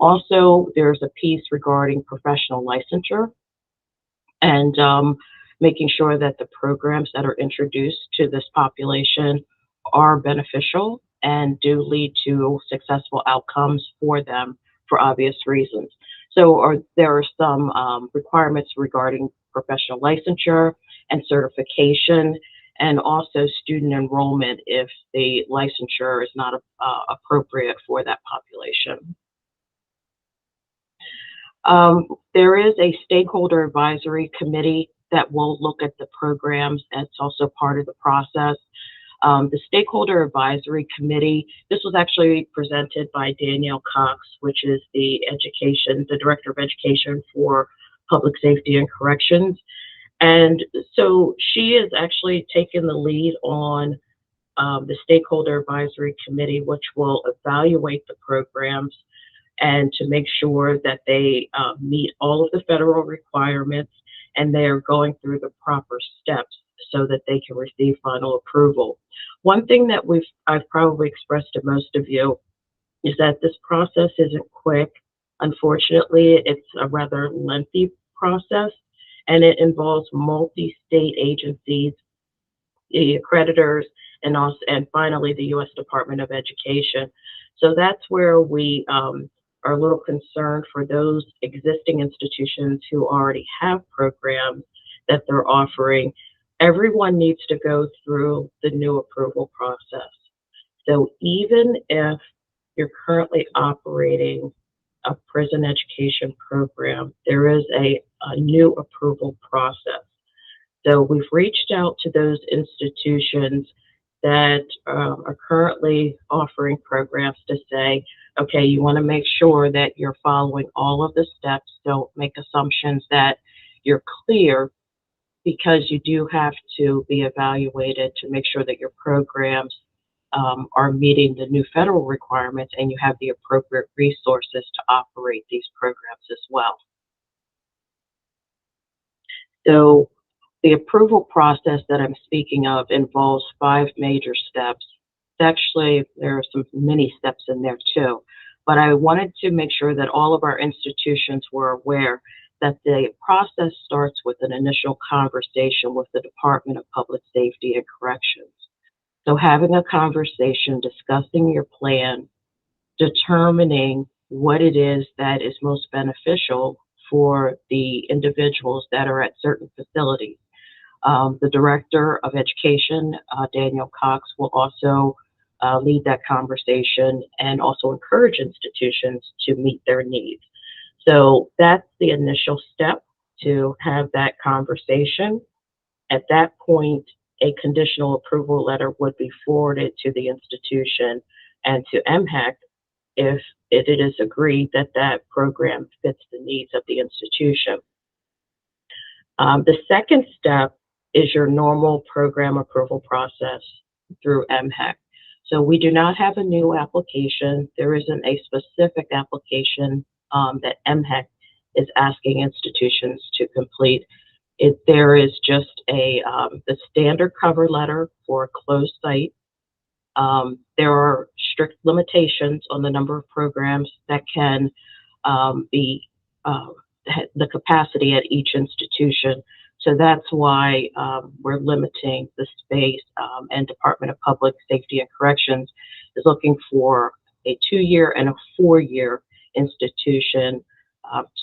Also, there's a piece regarding professional licensure and making sure that the programs that are introduced to this population are beneficial and do lead to successful outcomes for them for obvious reasons. So there are some requirements regarding professional licensure and certification, and also student enrollment if the licensure is not appropriate for that population. There is a stakeholder advisory committee that will look at the programs. That's also part of the process. The Stakeholder Advisory Committee, this was actually presented by Danielle Cox, which is the Director of Education for Public Safety and Corrections. And so she has actually taken the lead on the Stakeholder Advisory Committee, which will evaluate the programs and to make sure that they meet all of the federal requirements and they are going through the proper steps so that they can receive final approval. One thing that I've probably expressed to most of you is that this process isn't quick. Unfortunately, it's a rather lengthy process, and it involves multi-state agencies, the accreditors, and finally the U.S. Department of Education. So that's where we are a little concerned for those existing institutions who already have programs that they're offering. Everyone needs to go through the new approval process. So even if you're currently operating a prison education program, there is a new approval process. So we've reached out to those institutions that are currently offering programs to say, okay, you want to make sure that you're following all of the steps. Don't make assumptions that you're clear, because you do have to be evaluated to make sure that your programs are meeting the new federal requirements and you have the appropriate resources to operate these programs as well. So the approval process that I'm speaking of involves 5 major steps. Actually, there are some many steps in there too, but I wanted to make sure that all of our institutions were aware that the process starts with an initial conversation with the Department of Public Safety and Corrections. So having a conversation, discussing your plan, determining what it is that is most beneficial for the individuals that are at certain facilities. The Director of Education, Daniel Cox, will also lead that conversation and also encourage institutions to meet their needs. So that's the initial step, to have that conversation. At that point, a conditional approval letter would be forwarded to the institution and to MHEC if it is agreed that that program fits the needs of the institution. The second step is your normal program approval process through MHEC. So we do not have a new application. There isn't a specific application that MHEC is asking institutions to complete. There is just the standard cover letter for a closed site. There are strict limitations on the number of programs that can be the capacity at each institution. So that's why we're limiting the space, and Department of Public Safety and Corrections is looking for a 2-year and a 4-year institution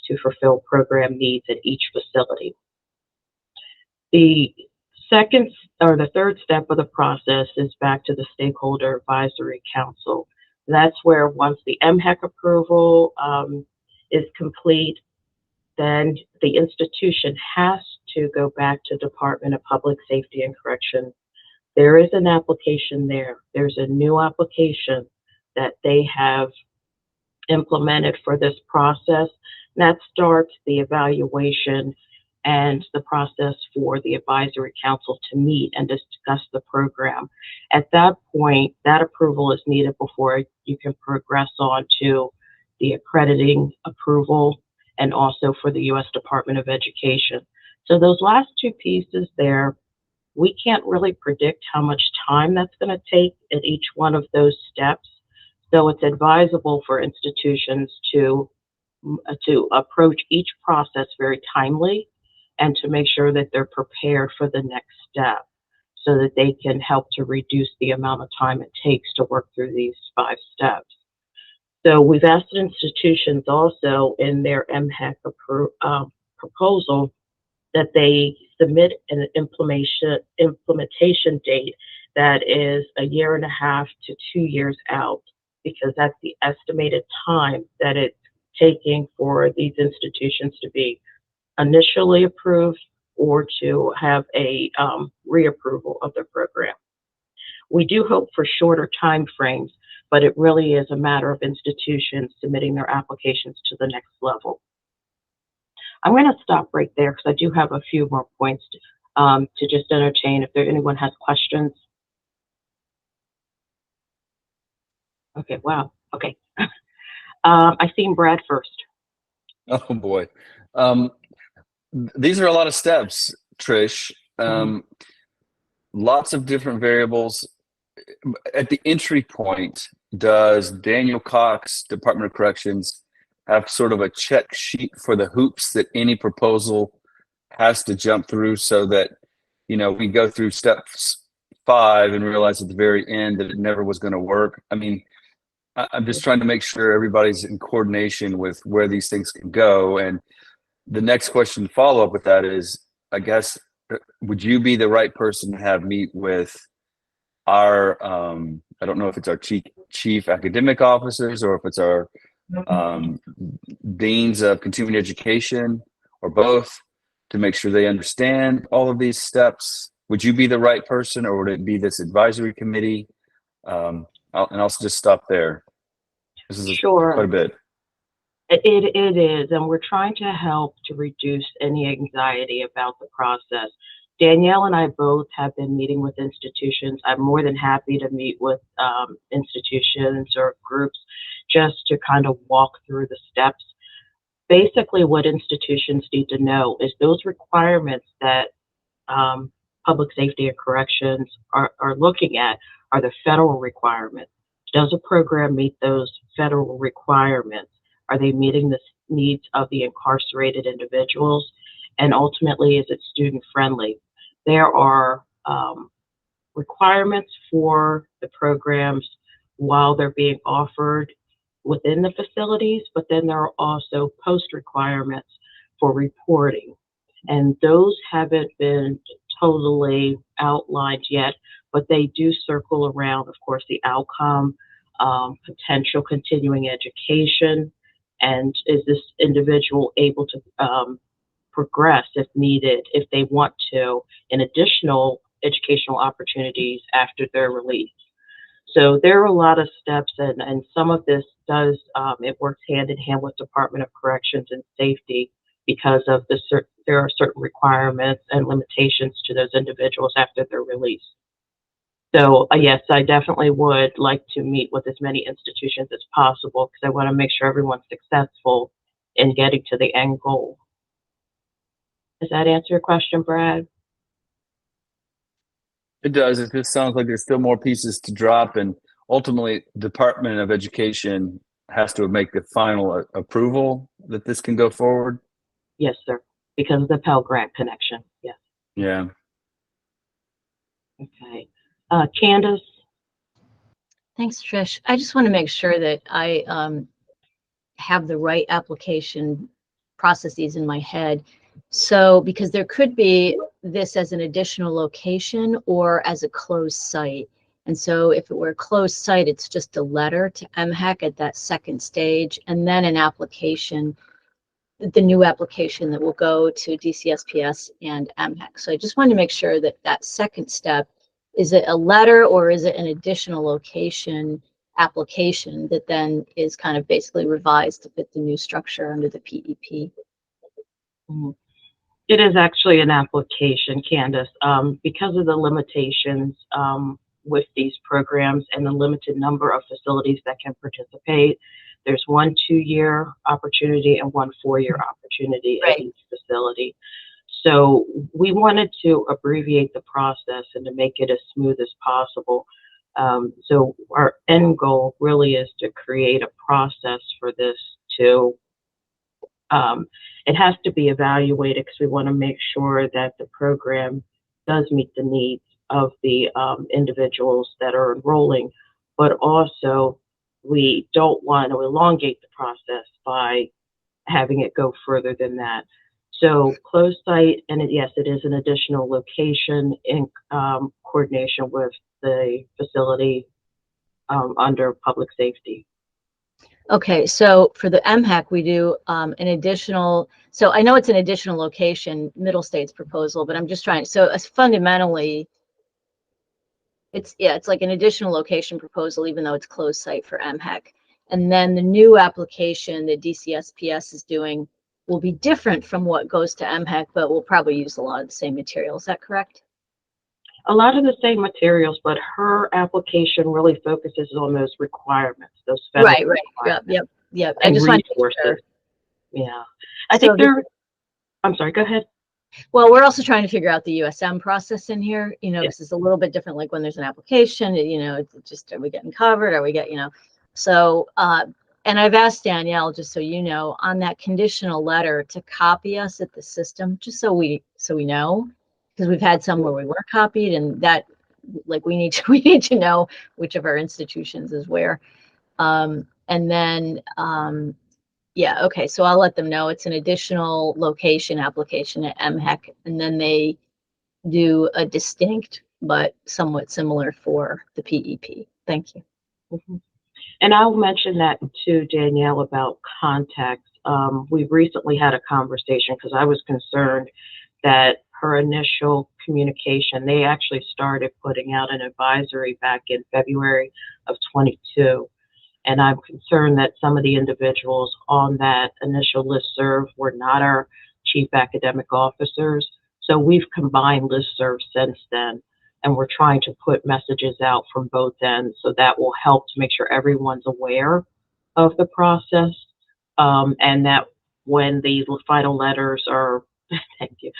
to fulfill program needs at each facility. The third step of the process is back to the Stakeholder Advisory Council. That's where once the MHEC approval is complete, then the institution has to go back to Department of Public Safety and Corrections. There is an application there. There's a new application that they have implemented for this process. That starts the evaluation and the process for the advisory council to meet and discuss the program. At that point, that approval is needed before you can progress on to the accrediting approval and also for the U.S. Department of Education. So those last 2 pieces there, we can't really predict how much time that's going to take at each one of those steps. So it's advisable for institutions to approach each process very timely and to make sure that they're prepared for the next step so that they can help to reduce the amount of time it takes to work through these 5 steps. So we've asked institutions also in their MHEC proposal that they submit an implementation date that is 1.5 to 2 years out, because that's the estimated time that it's taking for these institutions to be initially approved or to have a reapproval of their program. We do hope for shorter time frames, but it really is a matter of institutions submitting their applications to the next level. I'm going to stop right there because I do have a few more points to just entertain if anyone has questions. Okay, wow, okay. I seen Brad first. Oh boy. These are a lot of steps, Trish. Lots of different variables. At the entry point, does Daniel Cox, Department of Corrections, have sort of a check sheet for the hoops that any proposal has to jump through, so that, you know, we go through steps 5 and realize at the very end that it never was going to work? I mean, I'm just trying to make sure everybody's in coordination with where these things can go. And the next question to follow up with that is, I guess, would you be the right person to have meet with our, I don't know if it's our chief academic officers or if it's our deans of continuing education or both, to make sure they understand all of these steps? Would you be the right person, or would it be this advisory committee? I'll just stop there. This is Sure. quite a bit. It is, and we're trying to help to reduce any anxiety about the process. Danielle and I both have been meeting with institutions. I'm more than happy to meet with institutions or groups just to kind of walk through the steps. Basically, what institutions need to know is those requirements that public safety and corrections are looking at are the federal requirements. Does a program meet those federal requirements? Are they meeting the needs of the incarcerated individuals? And ultimately, is it student friendly? There are requirements for the programs while they're being offered within the facilities, but then there are also post requirements for reporting. And those haven't been totally outlined yet, but they do circle around, of course, the outcome, potential continuing education, and is this individual able to progress if needed, if they want to, in additional educational opportunities after their release. So there are a lot of steps, and some of this does, it works hand in hand with Department of Corrections and Safety, because of there are certain requirements and limitations to those individuals after their release. So yes, I definitely would like to meet with as many institutions as possible, because I want to make sure everyone's successful in getting to the end goal. Does that answer your question, Brad? It does. It just sounds like there's still more pieces to drop, and ultimately, Department of Education has to make the final approval that this can go forward. Yes, sir. Because of the Pell Grant connection. Yes. Yeah. Okay. Candace. Thanks, Trish. I just want to make sure that I have the right application processes in my head. So, because there could be this as an additional location or as a closed site. And so if it were a closed site, it's just a letter to MHEC at that second stage, and then an application, the new application that will go to DCSPS and MHEC. So I just wanted to make sure that that second step, is it a letter or is it an additional location application that then is kind of basically revised to fit the new structure under the PEP? Mm-hmm. It is actually an application, Candace, because of the limitations with these programs and the limited number of facilities that can participate. There's 1 2-year opportunity and 1 4-year opportunity at each facility. So we wanted to abbreviate the process and to make it as smooth as possible. So our end goal really is to create a process for this to, it has to be evaluated, because we want to make sure that the program does meet the needs of the individuals that are enrolling, but also we don't want to elongate the process by having it go further than that. So closed site, and yes, it is an additional location in coordination with the facility under public safety. Okay, so for the MHEC, we do an additional, so I know it's an additional location, Middle State's proposal, but I'm just trying, so fundamentally, it's like an additional location proposal, even though it's closed site for MHEC. And then the new application that DCSPS is doing will be different from what goes to MHEC, but we'll probably use a lot of the same material. Is that correct? A lot of the same materials, but her application really focuses on those requirements, those federal requirements. Yep. I just want to make sure. Yeah. I think I'm sorry, go ahead. Well, we're also trying to figure out the USM process in here. You know, this is a little bit different, like when there's an application, you know, it's just, are we getting covered? Are we getting, you know, so And I've asked Danielle, just so you know, on that conditional letter to copy us at the system, just so we know, because we've had some where we were copied, and that, like, we need to know which of our institutions is where. And then yeah, okay, so I'll let them know it's an additional location application at MHEC, and then they do a distinct but somewhat similar for the PEP. Thank you. Mhm. And I'll mention that to Danielle about context. We recently had a conversation because I was concerned that her initial communication, they actually started putting out an advisory back in February of 22. And I'm concerned that some of the individuals on that initial listserv were not our chief academic officers. So we've combined listservs since then, and we're trying to put messages out from both ends. So that will help to make sure everyone's aware of the process, and that when the final letters are, thank you,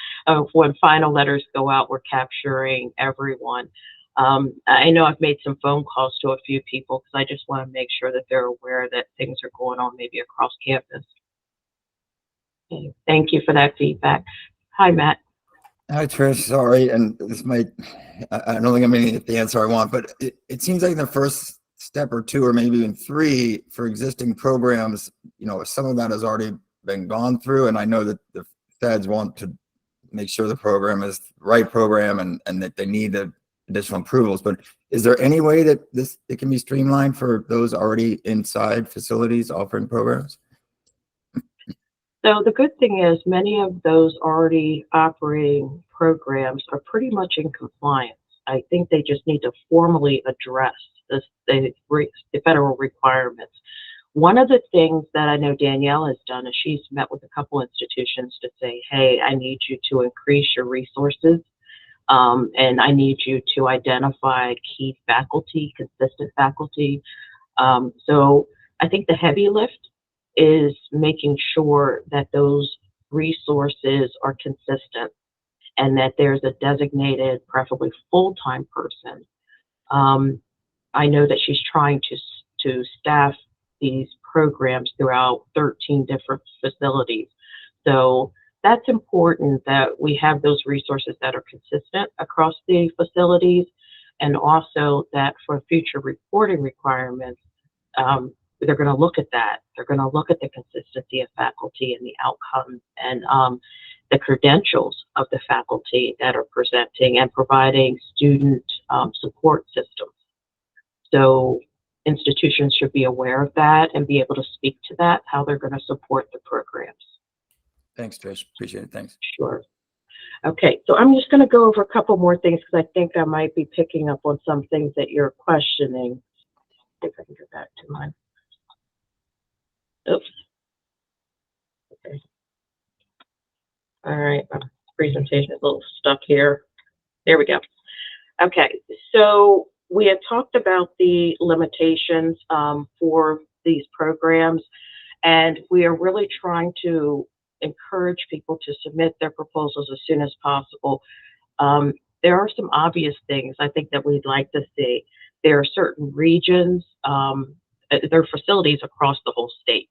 when final letters go out, we're capturing everyone. I know I've made some phone calls to a few people because I just want to make sure that they're aware that things are going on maybe across campus. Okay, thank you for that feedback. Hi, Matt. Hi, Trish. Sorry, and this might, I don't think I'm going to get the answer I want, but it seems like the first step or two, or maybe even three, for existing programs, you know, some of that has already been gone through, and I know that the feds want to make sure the program is the right program and that they need the additional approvals. But is there any way that it can be streamlined for those already inside facilities offering programs? So the good thing is many of those already operating programs are pretty much in compliance. I think they just need to formally address the federal requirements. One of the things that I know Danielle has done is she's met with a couple institutions to say, hey, I need you to increase your resources, and I need you to identify key faculty, consistent faculty. So I think the heavy lift is making sure that those resources are consistent and that there's a designated, preferably full-time person. I know that she's trying to staff these programs throughout 13 different facilities. So that's important that we have those resources that are consistent across the facilities, and also that for future reporting requirements, they're going to look at that. They're going to look at the consistency of faculty and the outcomes and the credentials of the faculty that are presenting and providing student support systems. So institutions should be aware of that and be able to speak to that, how they're going to support the programs. Thanks, Trish. Appreciate it. Thanks. Sure. Okay, so I'm just going to go over a couple more things because I think I might be picking up on some things that you're questioning. If I can go back to mine. Oops. Okay. All right, my presentation is a little stuck here. There we go. Okay, so we had talked about the limitations for these programs, and we are really trying to encourage people to submit their proposals as soon as possible. There are some obvious things I think that we'd like to see. There are certain regions, there are facilities across the whole state.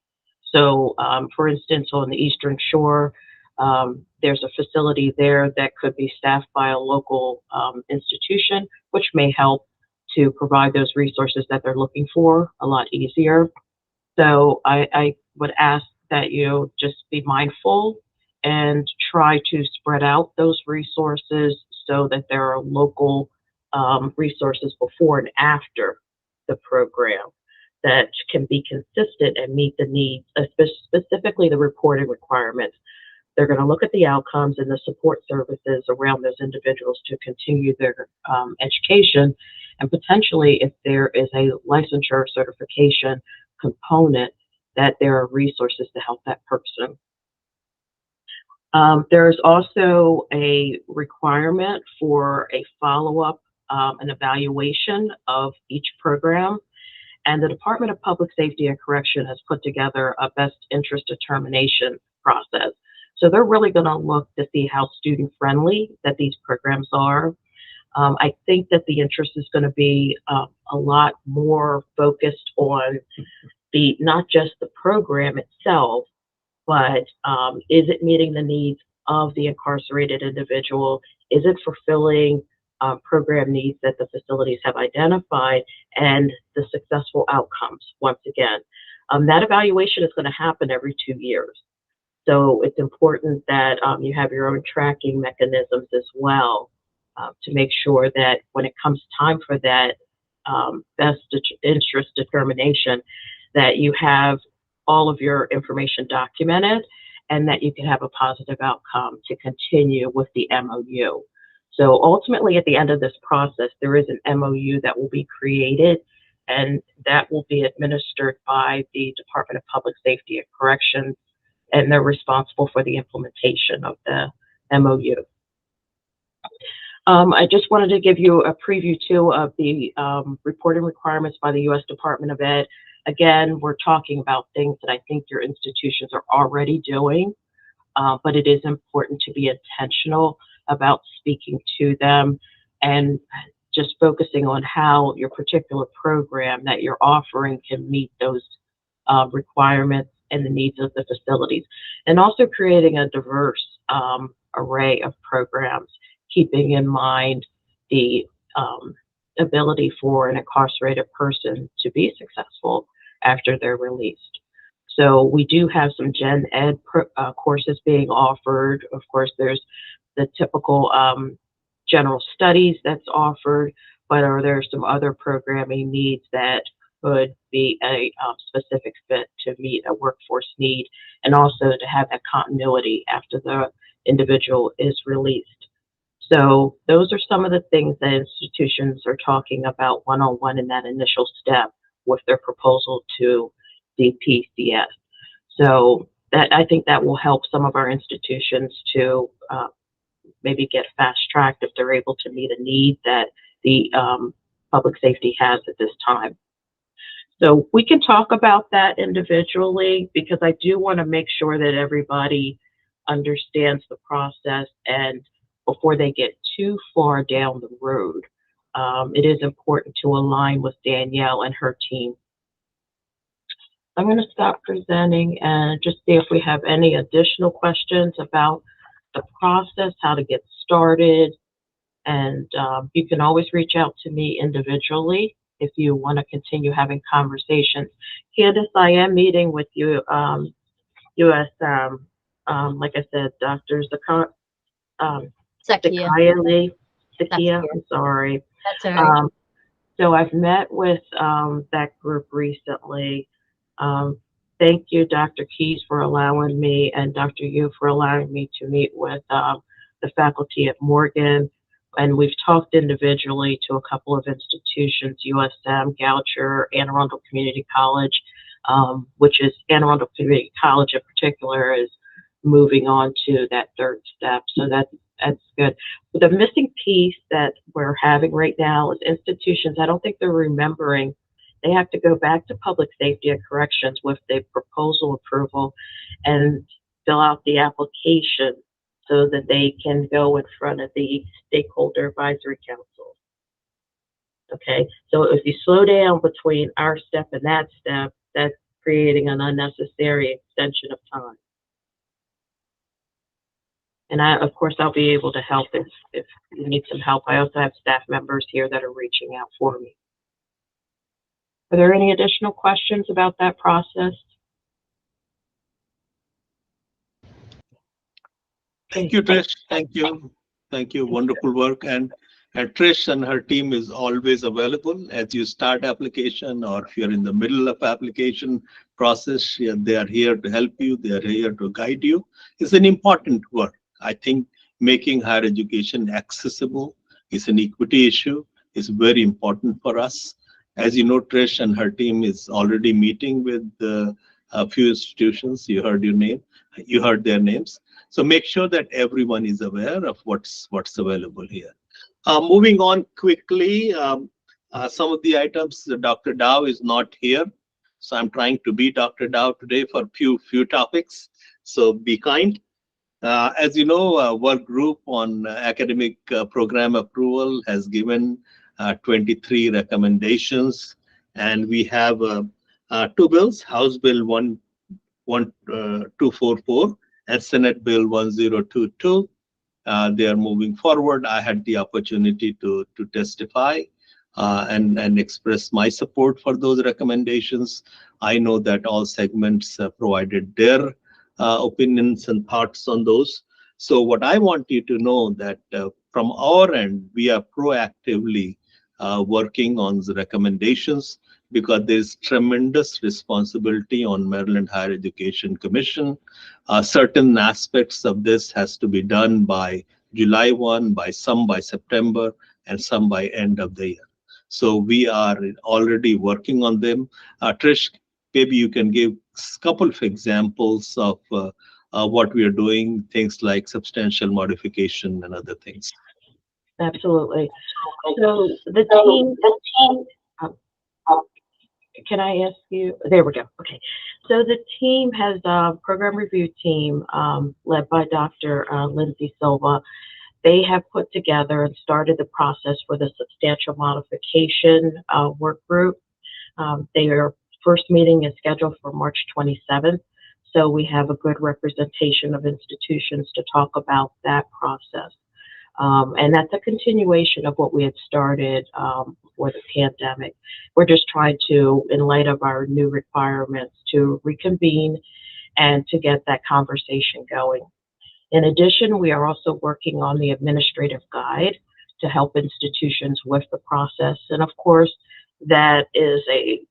So, for instance, on the Eastern Shore, there's a facility there that could be staffed by a local institution, which may help to provide those resources that they're looking for a lot easier. So I would ask that you just be mindful and try to spread out those resources so that there are local resources before and after the program that can be consistent and meet the needs, specifically the reporting requirements. They're going to look at the outcomes and the support services around those individuals to continue their education, and potentially if there is a licensure certification component, that there are resources to help that person. There's also a requirement for a follow-up, an evaluation of each program. And the Department of Public Safety and Correction has put together a best interest determination process. So they're really going to look to see how student-friendly that these programs are. I think that the interest is going to be a lot more focused on not just the program itself, but is it meeting the needs of the incarcerated individual? Is it fulfilling program needs that the facilities have identified, and the successful outcomes? Once again, that evaluation is going to happen every 2 years. So it's important that you have your own tracking mechanisms as well to make sure that when it comes time for that best interest determination, that you have all of your information documented and that you can have a positive outcome to continue with the MOU. So ultimately, at the end of this process, there is an MOU that will be created, and that will be administered by the Department of Public Safety and Corrections, and they're responsible for the implementation of the MOU. I just wanted to give you a preview too of the reporting requirements by the U.S. Department of Ed. Again, we're talking about things that I think your institutions are already doing, but it is important to be intentional about speaking to them and just focusing on how your particular program that you're offering can meet those requirements and the needs of the facilities, and also creating a diverse array of programs, keeping in mind the ability for an incarcerated person to be successful after they're released. So we do have some Gen Ed courses being offered. Of course, there's the typical general studies that's offered, but are there some other programming needs that could be a specific fit to meet a workforce need, and also to have that continuity after the individual is released. So those are some of the things that institutions are talking about one-on-one in that initial step with their proposal to DPCS. So that, I think that will help some of our institutions to maybe get fast-tracked if they're able to meet a need that the public safety has at this time. So we can talk about that individually, because I do want to make sure that everybody understands the process, and before they get too far down the road, it is important to align with Danielle and her team. I'm going to stop presenting and just see if we have any additional questions about the process, how to get started. And you can always reach out to me individually if you want to continue having conversations. Candace, I am meeting with you, U.S. Like I said, Dr. Zakia, I'm sorry. That's all right. So I've met with that group recently. Thank you, Dr. Keys, for allowing me, and Dr. Yu for allowing me to meet with the faculty at Morgan. And we've talked individually to a couple of institutions, USM, Goucher, Anne Arundel Community College, which is Anne Arundel Community College in particular is moving on to that third step. So that's good. But the missing piece that we're having right now is institutions, I don't think they're remembering. They have to go back to public safety and corrections with the proposal approval and fill out the application so that they can go in front of the stakeholder advisory council. Okay, so if you slow down between our step and that step, that's creating an unnecessary extension of time. And of course, I'll be able to help if you need some help. I also have staff members here that are reaching out for me. Are there any additional questions about that process? Thank you, Trish. Thank you. Thank you. Wonderful work. And Trish and her team is always available as you start application, or if you're in the middle of application process, they are here to help you. They are here to guide you. It's an important work. I think making higher education accessible is an equity issue. It's very important for us. As you know, Trish and her team is already meeting with a few institutions. You heard your name. You heard their names. So make sure that everyone is aware of what's available here. Moving on quickly, some of the items, Dr. Dow is not here. So I'm trying to be Dr. Dow today for few topics. So be kind. As you know, work group on academic program approval has given 23 recommendations, and we have two bills, House Bill 244 and Senate Bill 1022. They are moving forward. I had the opportunity to testify and express my support for those recommendations. I know that all segments provided their opinions and thoughts on those. So what I want you to know that from our end, we are proactively working on the recommendations because there's tremendous responsibility on Maryland Higher Education Commission. Certain aspects of this has to be done by July 1, by some by September, and some by end of the year. So we are already working on them. Trish, maybe you can give a couple of examples of what we are doing, things like substantial modification and other things. Absolutely. So the team, can I ask you? There we go. Okay. So the team has a program review team led by Dr. Lindsay Silva. They have put together and started the process for the substantial modification work group. Their first meeting is scheduled for March 27th. So we have a good representation of institutions to talk about that process. And that's a continuation of what we had started before the pandemic. We're just trying to, in light of our new requirements, to reconvene and to get that conversation going. In addition, we are also working on the administrative guide to help institutions with the process. And of course, that is a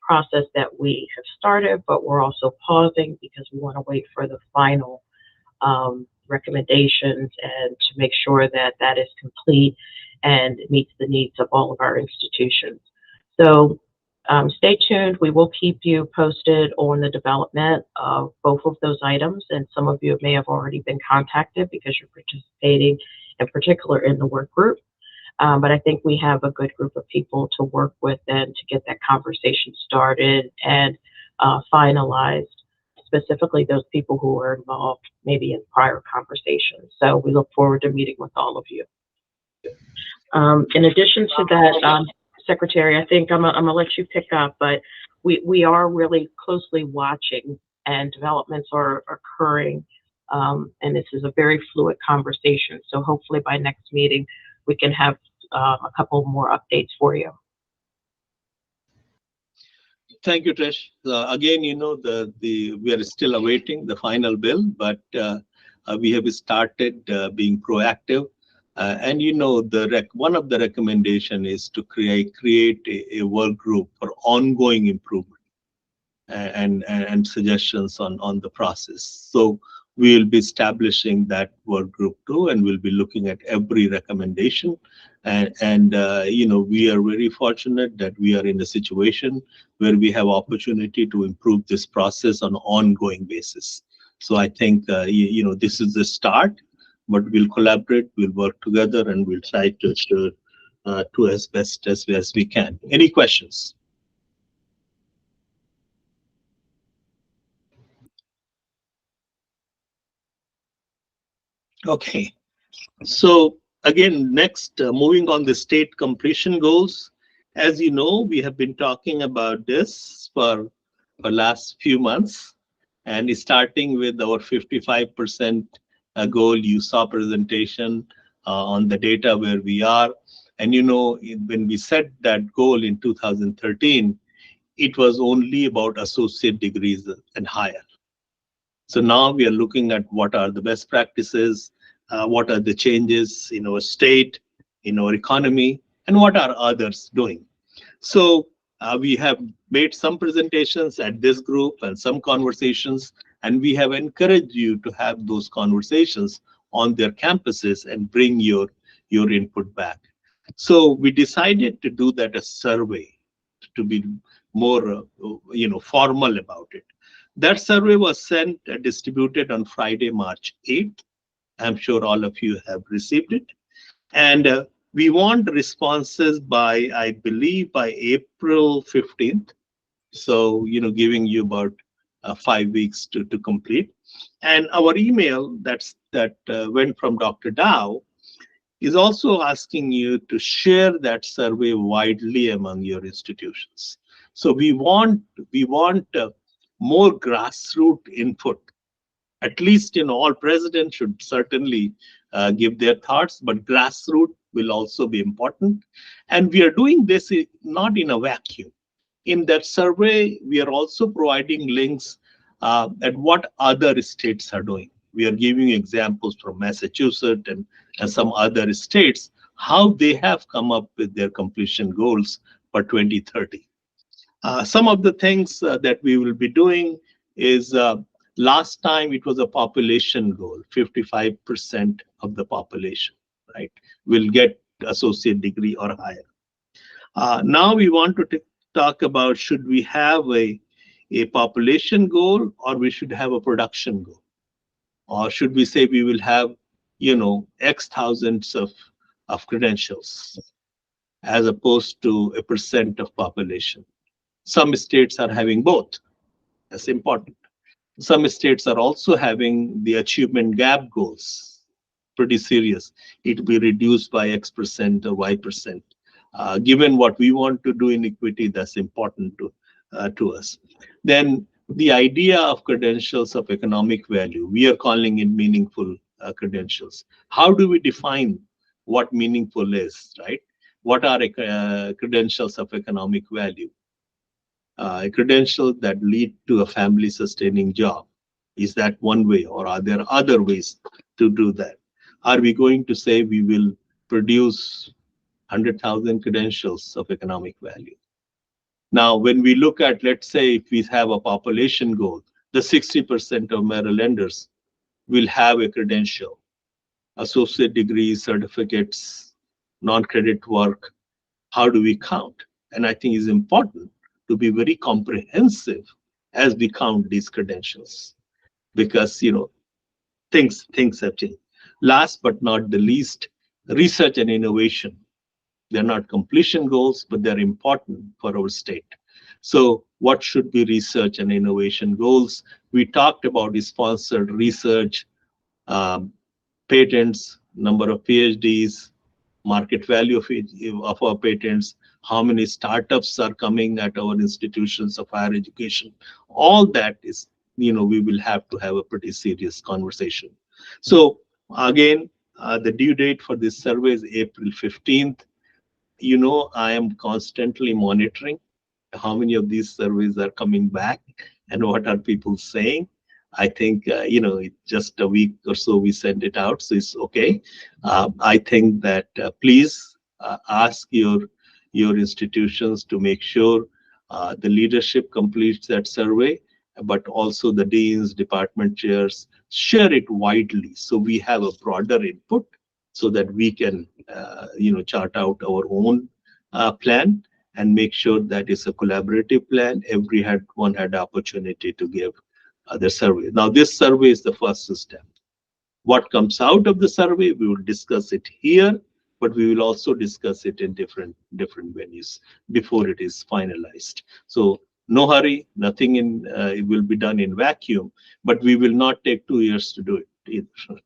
process that we have started, but we're also pausing because we want to wait for the final recommendations and to make sure that that is complete and meets the needs of all of our institutions. So stay tuned. We will keep you posted on the development of both of those items. And some of you may have already been contacted because you're participating in particular in the work group. But I think we have a good group of people to work with and to get that conversation started and finalized, specifically those people who were involved maybe in prior conversations. So we look forward to meeting with all of you. In addition to that, Secretary, I think I'm gonna let you pick up, but we are really closely watching and developments are occurring. And this is a very fluid conversation. So hopefully by next meeting, we can have a couple more updates for you. Thank you, Trish. Again, you know, we are still awaiting the final bill, but we have started being proactive. And you know, one of the recommendation is to create a work group for ongoing improvement and suggestions on the process. So we will be establishing that work group too, and we'll be looking at every recommendation. And you know, we are very fortunate that we are in a situation where we have opportunity to improve this process on an ongoing basis. So I think you know, this is the start, but we'll collaborate, we'll work together, and we'll try to as best as we can. Any questions? Okay. So again, next, moving on the state completion goals. As you know, we have been talking about this for the last few months, and starting with our 55% goal. You saw presentation on the data where we are. And you know, when we set that goal in 2013, it was only about associate degrees and higher. So now we are looking at what are the best practices, what are the changes in our state, in our economy, and what are others doing. So we have made some presentations at this group and some conversations, and we have encouraged you to have those conversations on their campuses and bring your input back. So we decided to do that a survey to be more you know, formal about it. That survey was sent distributed on Friday, March 8th. I'm sure all of you have received it. And we want responses by, I believe, by April 15th. So, you know, giving you about 5 weeks to complete. And our email that went from Dr. Dow is also asking you to share that survey widely among your institutions. So we want more grassroots input. At least, all presidents should certainly give their thoughts, but grassroots will also be important. And we are doing this not in a vacuum. In that survey, we are also providing links at what other states are doing. We are giving examples from Massachusetts and some other states, how they have come up with their completion goals for 2030. Some of the things that we will be doing is last time it was a population goal, 55% of the population, right, will get associate degree or higher. Now we want to talk about, should we have a population goal or we should have a production goal? Or should we say we will have, X thousands of credentials as opposed to a percent of population? Some states are having both. That's important. Some states are also having the achievement gap goals. Pretty serious. It will be reduced by X% or Y%. Given what we want to do in equity, that's important to us. Then the idea of credentials of economic value, we are calling it meaningful credentials. How do we define what meaningful is, right? What are credentials of economic value? A credential that lead to a family sustaining job. Is that one way, or are there other ways to do that? Are we going to say we will produce 100,000 credentials of economic value? Now, when we look at, let's say, if we have a population goal, the 60% of Marylanders will have a credential, associate degrees, certificates, non-credit work. How do we count? And I think it's important to be very comprehensive as we count these credentials, because things have changed. Last but not the least, research and innovation. They're not completion goals, but they're important for our state. So what should be research and innovation goals? We talked about the sponsored research, patents, number of PhDs, market value of our patents, how many startups are coming at our institutions of higher education. All that is, we will have to have a pretty serious conversation. So again, the due date for this survey is April 15th. I am constantly monitoring how many of these surveys are coming back and what are people saying. I think, just a week or so we sent it out, so it's okay. I think that please ask your institutions to make sure the leadership completes that survey, but also the deans, department chairs, share it widely so we have a broader input so that we can, chart out our own plan and make sure that it's a collaborative plan. Everyone had the opportunity to give the survey. Now, this survey is the first step. What comes out of the survey, we will discuss it here, but we will also discuss it in different venues before it is finalized. So no hurry, nothing it will be done in vacuum, but we will not take 2 years to do it either.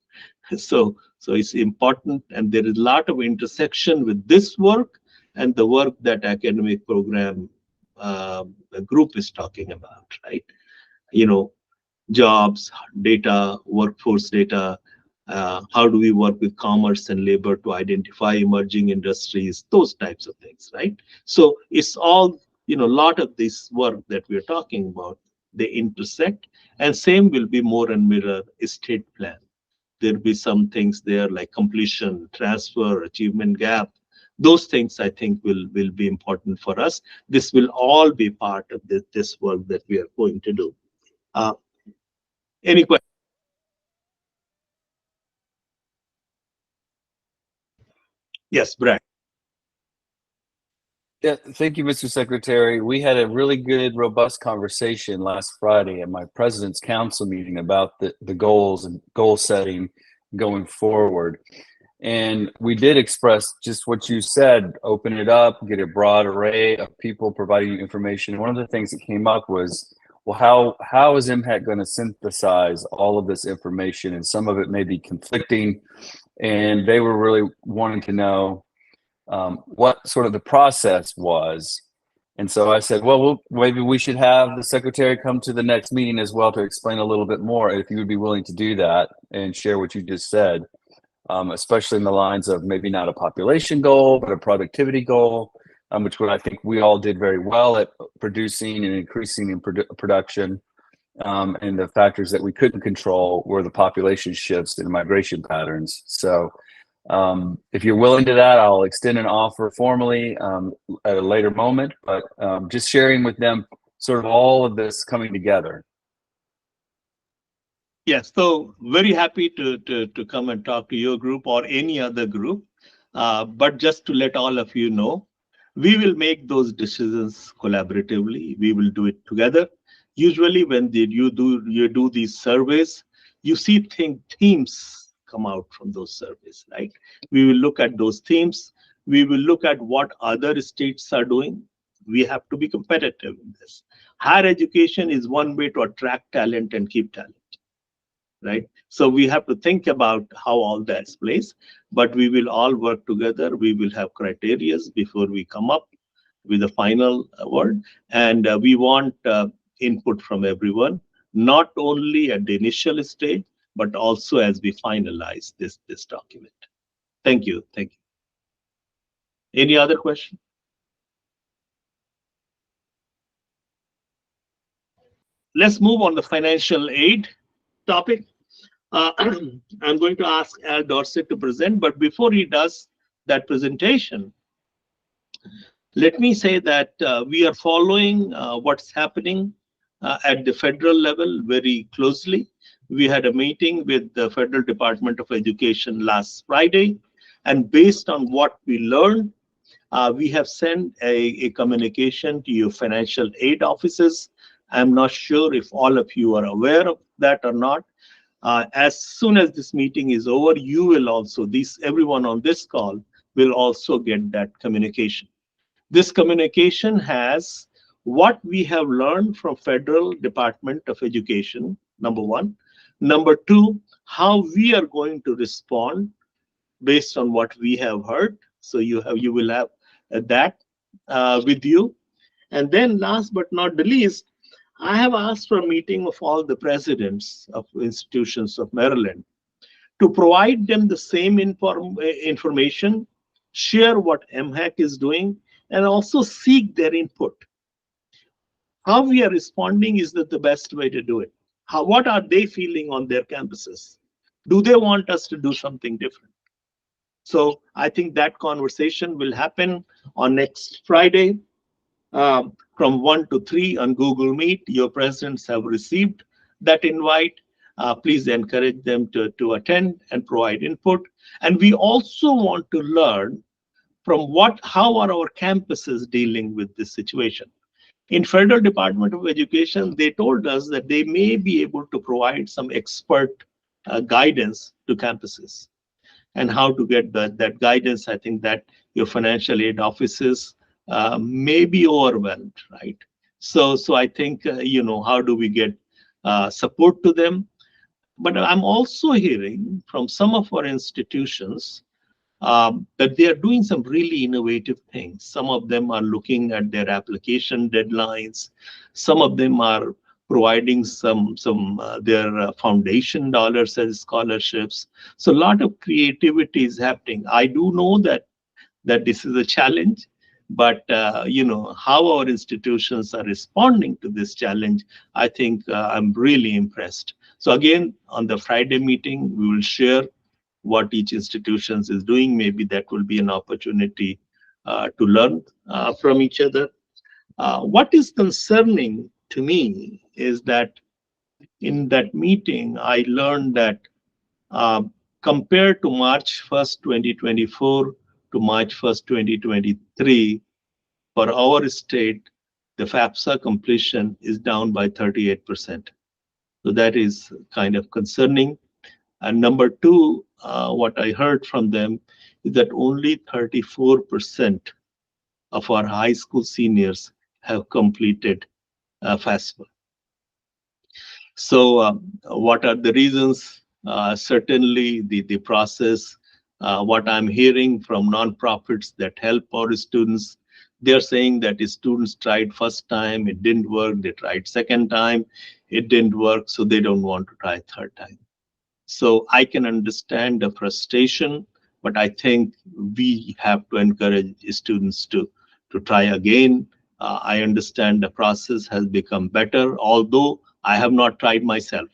So it's important, and there is a lot of intersection with this work and the work that academic program group is talking about, right? Jobs, data, workforce data, how do we work with commerce and labor to identify emerging industries, those types of things, right? So it's all, a lot of this work that we're talking about, they intersect, and same will be more and mirror state plan. There'll be some things there like completion, transfer, achievement gap. Those things I think will be important for us. This will all be part of this work that we are going to do. Any questions? Yes, Brad. Yeah, thank you, Mr. Secretary. We had a really good, robust conversation last Friday at my President's Council meeting about the goals and goal setting going forward. And we did express just what you said, open it up, get a broad array of people providing you information. One of the things that came up was, well, how is MHAC going to synthesize all of this information? And some of it may be conflicting. And they were really wanting to know what sort of the process was And so I said, well, maybe we should have the secretary come to the next meeting as well to explain a little bit more, if you would be willing to do that and share what you just said, especially in the lines of maybe not a population goal, but a productivity goal, which I think we all did very well at producing and increasing in production. And the factors that we couldn't control were the population shifts and migration patterns. So if you're willing to that, I'll extend an offer formally at a later moment, but just sharing with them sort of all of this coming together. Yes, so very happy to come and talk to your group or any other group. But just to let all of you know, we will make those decisions collaboratively. We will do it together. Usually when you do these surveys, you see themes come out from those surveys, right? We will look at those themes. We will look at what other states are doing. We have to be competitive in this. Higher education is one way to attract talent and keep talent, right? So we have to think about how all that's placed, but we will all work together. We will have criteria before we come up with a final word, and we want input from everyone, not only at the initial stage, but also as we finalize this document. Thank you. Thank you. Any other question? Let's move on the financial aid topic. I'm going to ask Al Dorset to present, but before he does that presentation, let me say that we are following what's happening at the federal level very closely. We had a meeting with the Federal Department of Education last Friday, and based on what we learned, we have sent a communication to your financial aid offices. I'm not sure if all of you are aware of that or not. As soon as this meeting is over, you will also, everyone on this call will also get that communication. This communication has what we have learned from Federal Department of Education, number one. Number two, how we are going to respond based on what we have heard. So you will have that with you. And then last but not the least, I have asked for a meeting of all the presidents of institutions of Maryland to provide them the same information, share what MHAC is doing, and also seek their input. How we are responding is that the best way to do it. What are they feeling on their campuses? Do they want us to do something different? So I think that conversation will happen on next Friday from 1 to 3 on Google Meet. Your presidents have received that invite. Please encourage them to attend and provide input. And we also want to learn from how are our campuses dealing with this situation. In Federal Department of Education, they told us that they may be able to provide some expert guidance to campuses. And how to get that guidance, I think that your financial aid offices may be overwhelmed, right? So I think, how do we get support to them? But I'm also hearing from some of our institutions that they are doing some really innovative things. Some of them are looking at their application deadlines. Some of them are providing their foundation dollars as scholarships. So a lot of creativity is happening. I do know that this is a challenge, but how our institutions are responding to this challenge, I think I'm really impressed. So again, on the Friday meeting, we will share what each institution is doing. Maybe that will be an opportunity to learn from each other. What is concerning to me is that in that meeting, I learned that compared to March 1st, 2024 to March 1st, 2023, for our state, the FAFSA completion is down by 38%. So that is kind of concerning. And number two, what I heard from them is that only 34% of our high school seniors have completed FAFSA. So what are the reasons? Certainly the process, what I'm hearing from nonprofits that help our students, They're saying that the students tried first time, it didn't work. They tried second time, it didn't work. So they don't want to try third time. So I can understand the frustration, but I think we have to encourage students to try again. I understand the process has become better, although I have not tried myself.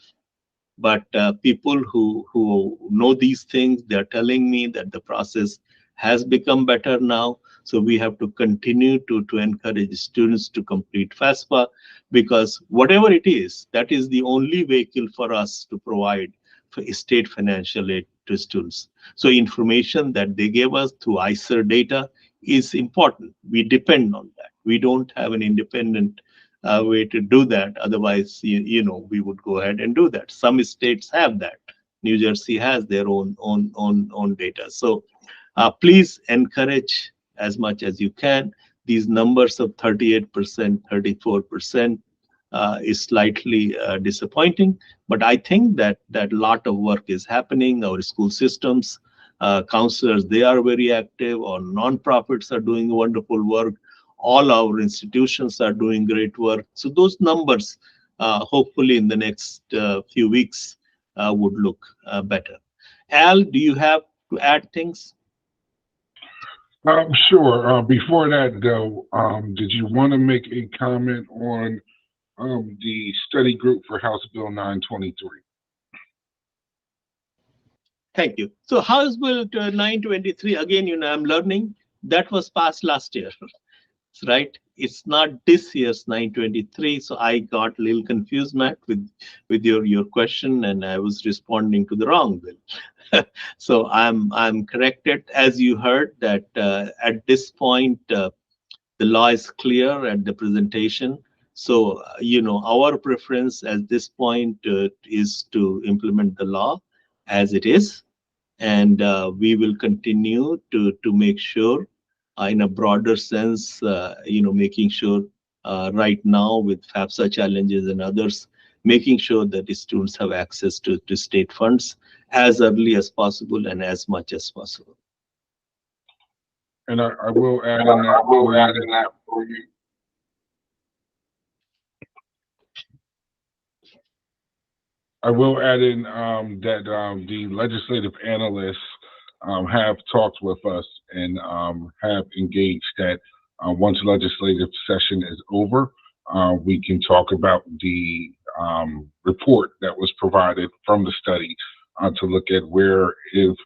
But people who know these things, they're telling me that the process has become better now. So we have to continue to encourage students to complete FAFSA, because whatever it is, that is the only vehicle for us to provide for state financial aid to students. So information that they gave us through ICER data is important. We depend on that. We don't have an independent way to do that. Otherwise, we would go ahead and do that. Some states have that. New Jersey has their own data. So please encourage as much as you can. These numbers of 38%, 34% is slightly disappointing, but I think that a lot of work is happening. Our school systems, counselors, they are very active. Our nonprofits are doing wonderful work. All our institutions are doing great work. So those numbers, hopefully in the next few weeks, would look better. Al, do you have to add things? Sure. Before that, though, did you want to make a comment on the study group for House Bill 923? Thank you. So House Bill 923, again, I'm learning, that was passed last year, right? It's not this year's 923. So I got a little confused, Matt, with your question, and I was responding to the wrong bill. So I'm corrected. As you heard, that at this point, the law is clear at the presentation. So, our preference at this point is to implement the law as it is. And we will continue to make sure, in a broader sense, making sure right now with FAFSA challenges and others, making sure that the students have access to state funds as early as possible and as much as possible. And I will add in that for you. I will add in that the legislative analysts have talked with us and have engaged that once legislative session is over, we can talk about the report that was provided from the study to look at where if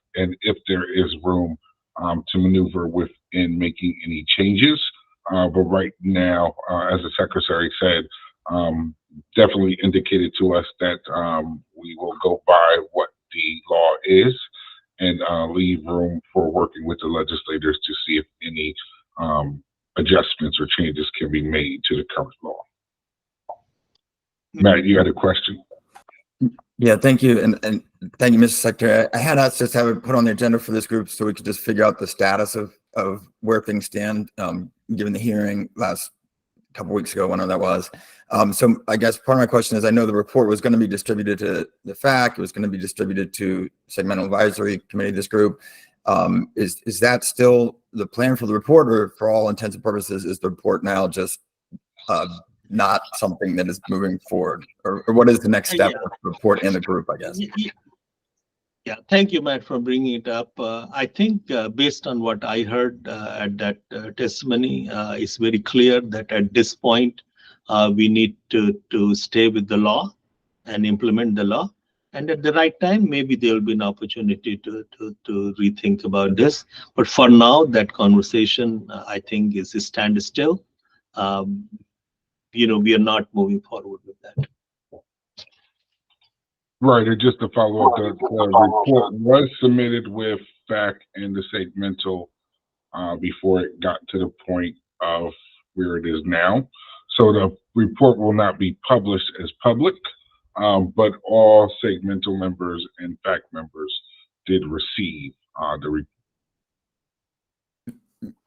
there is room to maneuver within making any changes. But right now, as the secretary said, definitely indicated to us that we will go by what the law is and leave room for working with the legislators to see if any adjustments or changes can be made to the current law. Matt, you had a question? Yeah, thank you. And thank you, Mr. Secretary. I had us just have it put on the agenda for this group so we could just figure out the status of where things stand, given the hearing last couple weeks ago, whenever that was. So I guess part of my question is, I know the report was going to be distributed to the FAC, it was going to be distributed to Segmental Advisory Committee, this group. Is that still the plan for the report, or for all intents and purposes, is the report now just not something that is moving forward? Or what is the next step of the report in the group, I guess? Yeah, thank you, Matt, for bringing it up. I think based on what I heard at that testimony, it's very clear that at this point, we need to stay with the law and implement the law. And at the right time, maybe there will be an opportunity to rethink about this. But for now, that conversation, I think, is a standstill. We are not moving forward with that. Right, and just to follow up, the report was submitted with FAC and the Segmental before it got to the point of where it is now. So the report will not be published as public, but all Segmental members and FAC members did receive the report.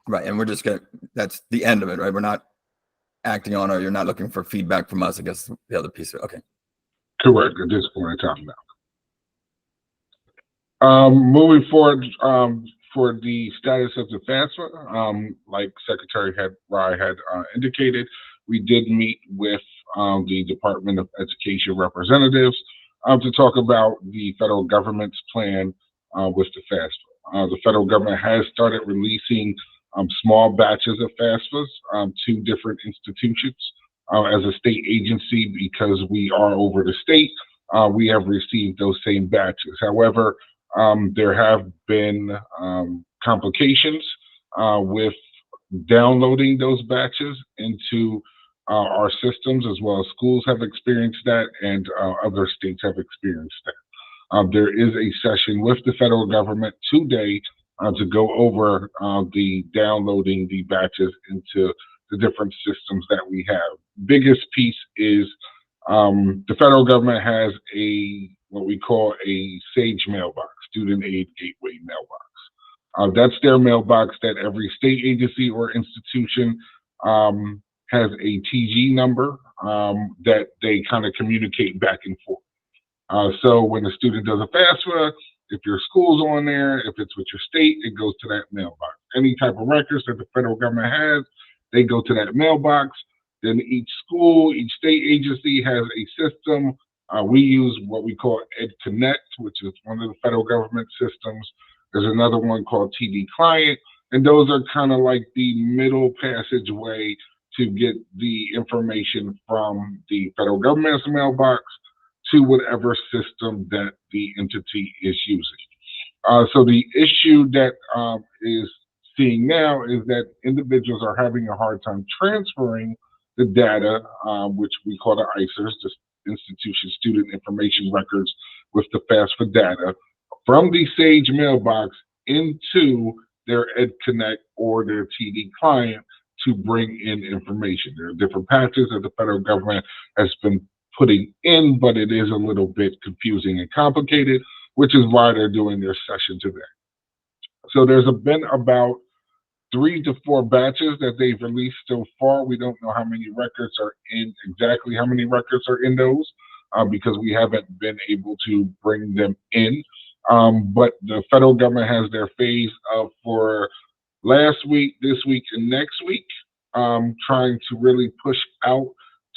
Right, and we're just that's the end of it, right? We're not acting on, or you're not looking for feedback from us, I guess, the other piece of it. Okay. Correct, at this point in time now. Moving forward for the status of the FAFSA, like Secretary Rye had indicated, we did meet with the Department of Education representatives to talk about the federal government's plan with the FAFSA. The federal government has started releasing small batches of FAFSAs to different institutions. As a state agency, because we are over the state, we have received those same batches. However, there have been complications with downloading those batches into our systems, as well as schools have experienced that, and other states have experienced that. There is a session with the federal government today to go over the downloading the batches into the different systems that we have. Biggest piece is the federal government has what we call a SAGE mailbox, Student Aid Gateway mailbox. That's their mailbox that every state agency or institution has a TG number that they kind of communicate back and forth. So when a student does a FAFSA, if your school's on there, if it's with your state, it goes to that mailbox. Any type of records that the federal government has, they go to that mailbox. Then each school, each state agency has a system. We use what we call EdConnect, which is one of the federal government systems. There's another one called TD Client, and those are kind of like the middle passageway to get the information from the federal government's mailbox to whatever system that the entity is using. So the issue that is seeing now is that individuals are having a hard time transferring the data, which we call the ISERs, the Institution Student Information Records with the FAFSA data, from the SAGE mailbox into their EdConnect or their TD client to bring in information. There are different patches that the federal government has been putting in, but it is a little bit confusing and complicated, which is why they're doing their session today. So there's been about 3 to 4 batches that they've released so far. We don't know how many records are in, exactly how many records are in those, because we haven't been able to bring them in. But the federal government has their phase of for last week, this week, and next week, trying to really push out,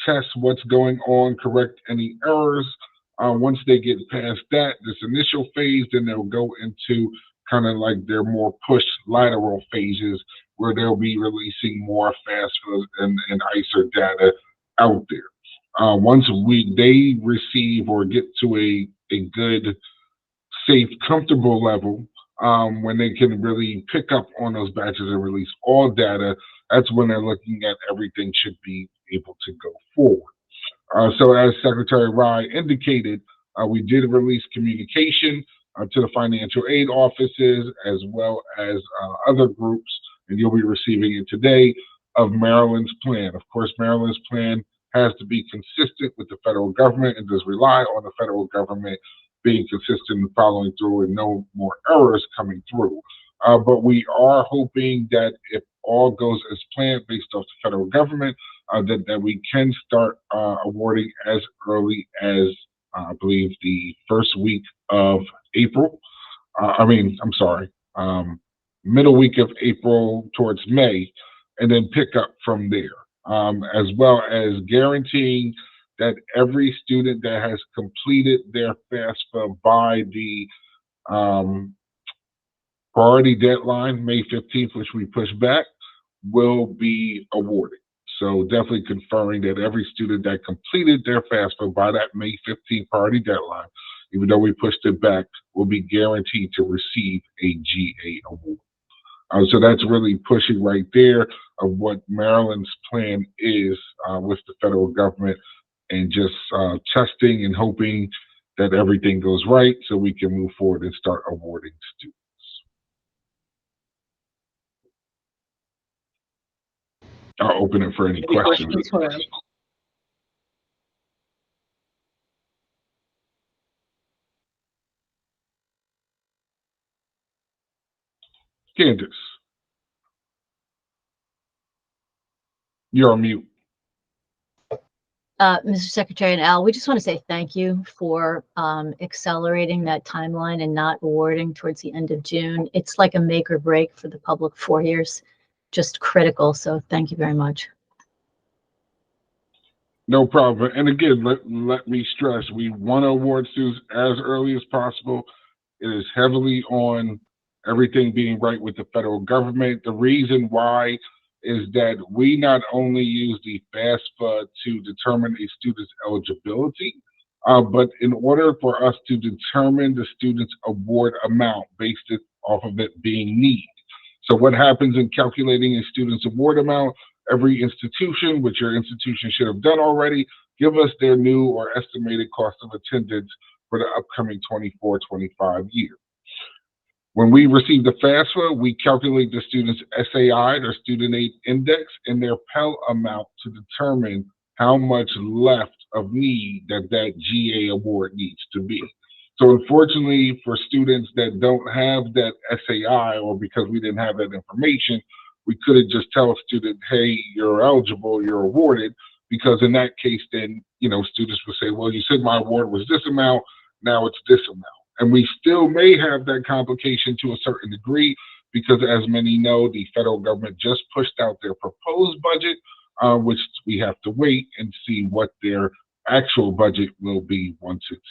test what's going on, correct any errors. Once they get past that, this initial phase, then they'll go into kind of like their more push lateral phases where they'll be releasing more FAFSA and ISER data out there. Once they receive or get to a good, safe, comfortable level, when they can really pick up on those batches and release all data, that's when they're looking at everything should be able to go forward. So as Secretary Rye indicated, we did release communication to the financial aid offices as well as other groups, and you'll be receiving it today, of Maryland's plan. Of course, Maryland's plan has to be consistent with the federal government and does rely on the federal government being consistent and following through and no more errors coming through. But we are hoping that if all goes as planned based off the federal government, that we can start awarding as early as, I believe, the first week of April. Middle week of April towards May, and then pick up from there, as well as guaranteeing that every student that has completed their FAFSA by the priority deadline, May 15th, which we push back, will be awarded. So definitely confirming that every student that completed their FAFSA by that May 15th priority deadline, even though we pushed it back, will be guaranteed to receive a GA award. So that's really pushing right there of what Maryland's plan is with the federal government, and just testing and hoping that everything goes right so we can move forward and start awarding students. I'll open it for any questions. Candace, you're on mute. Mr. Secretary and Al, we just want to say thank you for accelerating that timeline and not awarding towards the end of June. It's like a make or break for the public 4 years, just critical. So thank you very much. No problem. And again, let me stress, we want to award students as early as possible. It is heavily on everything being right with the federal government. The reason why is that we not only use the FAFSA to determine a student's eligibility, but in order for us to determine the student's award amount based off of it being need. So what happens in calculating a student's award amount, every institution, which your institution should have done already, give us their new or estimated cost of attendance for the upcoming 24-25 year. When we receive the FAFSA, we calculate the student's SAI, their student aid index, and their Pell amount to determine how much left of need that GA award needs to be. So unfortunately, for students that don't have that SAI, or because we didn't have that information, we couldn't just tell a student, hey, you're eligible, you're awarded, because in that case, then, students would say, well, you said my award was this amount, now it's this amount. And we still may have that complication to a certain degree, because as many know, the federal government just pushed out their proposed budget, which we have to wait and see what their actual budget will be once it's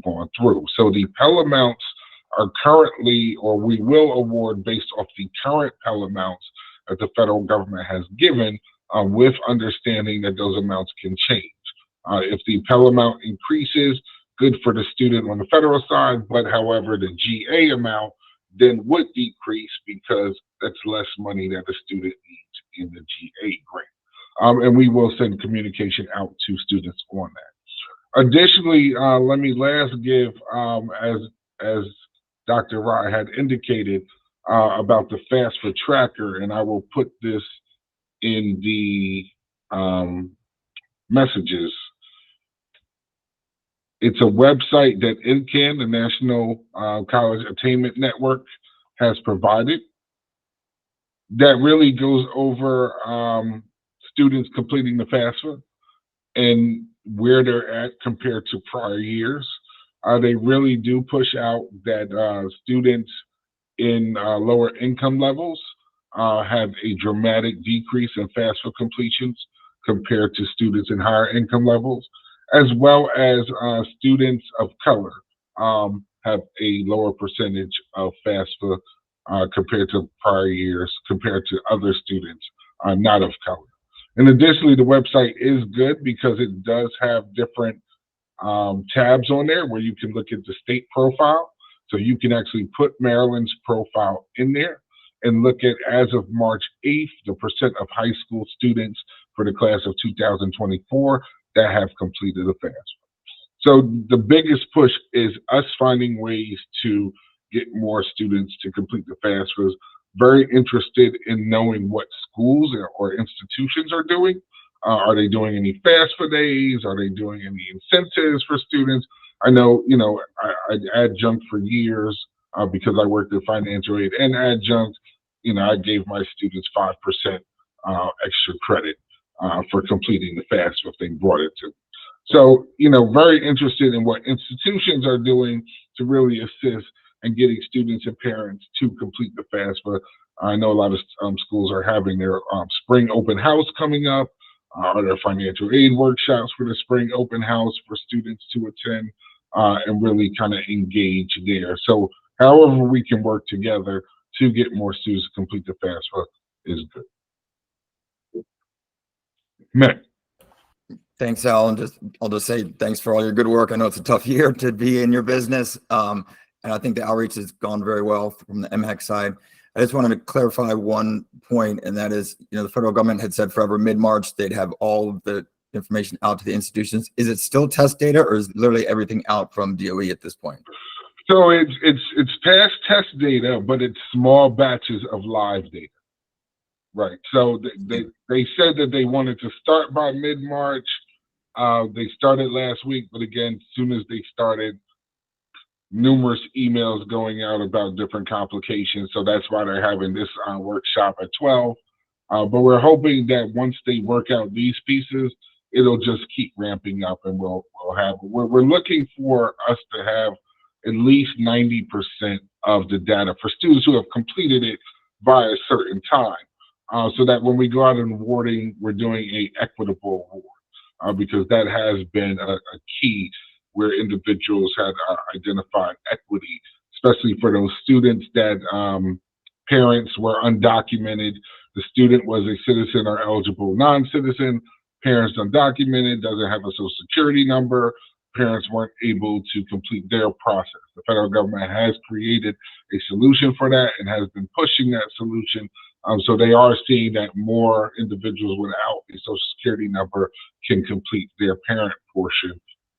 gone through. So the Pell amounts are currently, or we will award based off the current Pell amounts that the federal government has given, with understanding that those amounts can change. If the Pell amount increases, good for the student on the federal side, but however, the GA amount then would decrease because that's less money that the student needs in the GA grant. And we will send communication out to students on that. Additionally, let me last give, as Dr. Rye had indicated, about the FAFSA tracker, and I will put this in the messages. It's a website that NCAN, the National College Attainment Network, has provided that really goes over students completing the FAFSA and where they're at compared to prior years. They really do push out that students in lower income levels have a dramatic decrease in FAFSA completions compared to students in higher income levels, as well as students of color have a lower percentage of FAFSA compared to prior years, compared to other students not of color. And additionally, the website is good because it does have different tabs on there where you can look at the state profile. So you can actually put Maryland's profile in there and look at, as of March 8th, the percent of high school students for the class of 2024 that have completed a FAFSA. So the biggest push is us finding ways to get more students to complete the FAFSAs. Very interested in knowing what schools or institutions are doing. Are they doing any FAFSA days? Are they doing any incentives for students? I know, I adjunct for years because I worked at financial aid and adjunct. I gave my students 5% extra credit for completing the FAFSA if they brought it to me. So, very interested in what institutions are doing to really assist in getting students and parents to complete the FAFSA. I know a lot of schools are having their spring open house coming up, or their financial aid workshops for the spring open house for students to attend and really kind of engage there. So however we can work together to get more students to complete the FAFSA is good. Matt. Thanks, Al. And I'll just say thanks for all your good work. I know it's a tough year to be in your business. And I think the outreach has gone very well from the MHEC side. I just wanted to clarify one point, and that is, the federal government had said forever mid-March they'd have all of the information out to the institutions. Is it still test data, or is literally everything out from DOE at this point? So it's past test data, but it's small batches of live data. Right. So they said that they wanted to start by mid-March. They started last week, but again, as soon as they started, numerous emails going out about different complications. So that's why they're having this workshop at 12. But we're hoping that once they work out these pieces, it'll just keep ramping up, and we'll have. We're looking for us to have at least 90% of the data for students who have completed it by a certain time, so that when we go out and awarding, we're doing a equitable award, because that has been a key where individuals have identified equity, especially for those students that parents were undocumented. The student was a citizen or eligible non-citizen, parents undocumented, doesn't have a social security number, parents weren't able to complete their process. The federal government has created a solution for that and has been pushing that solution. So they are seeing that more individuals without a social security number can complete their parent portion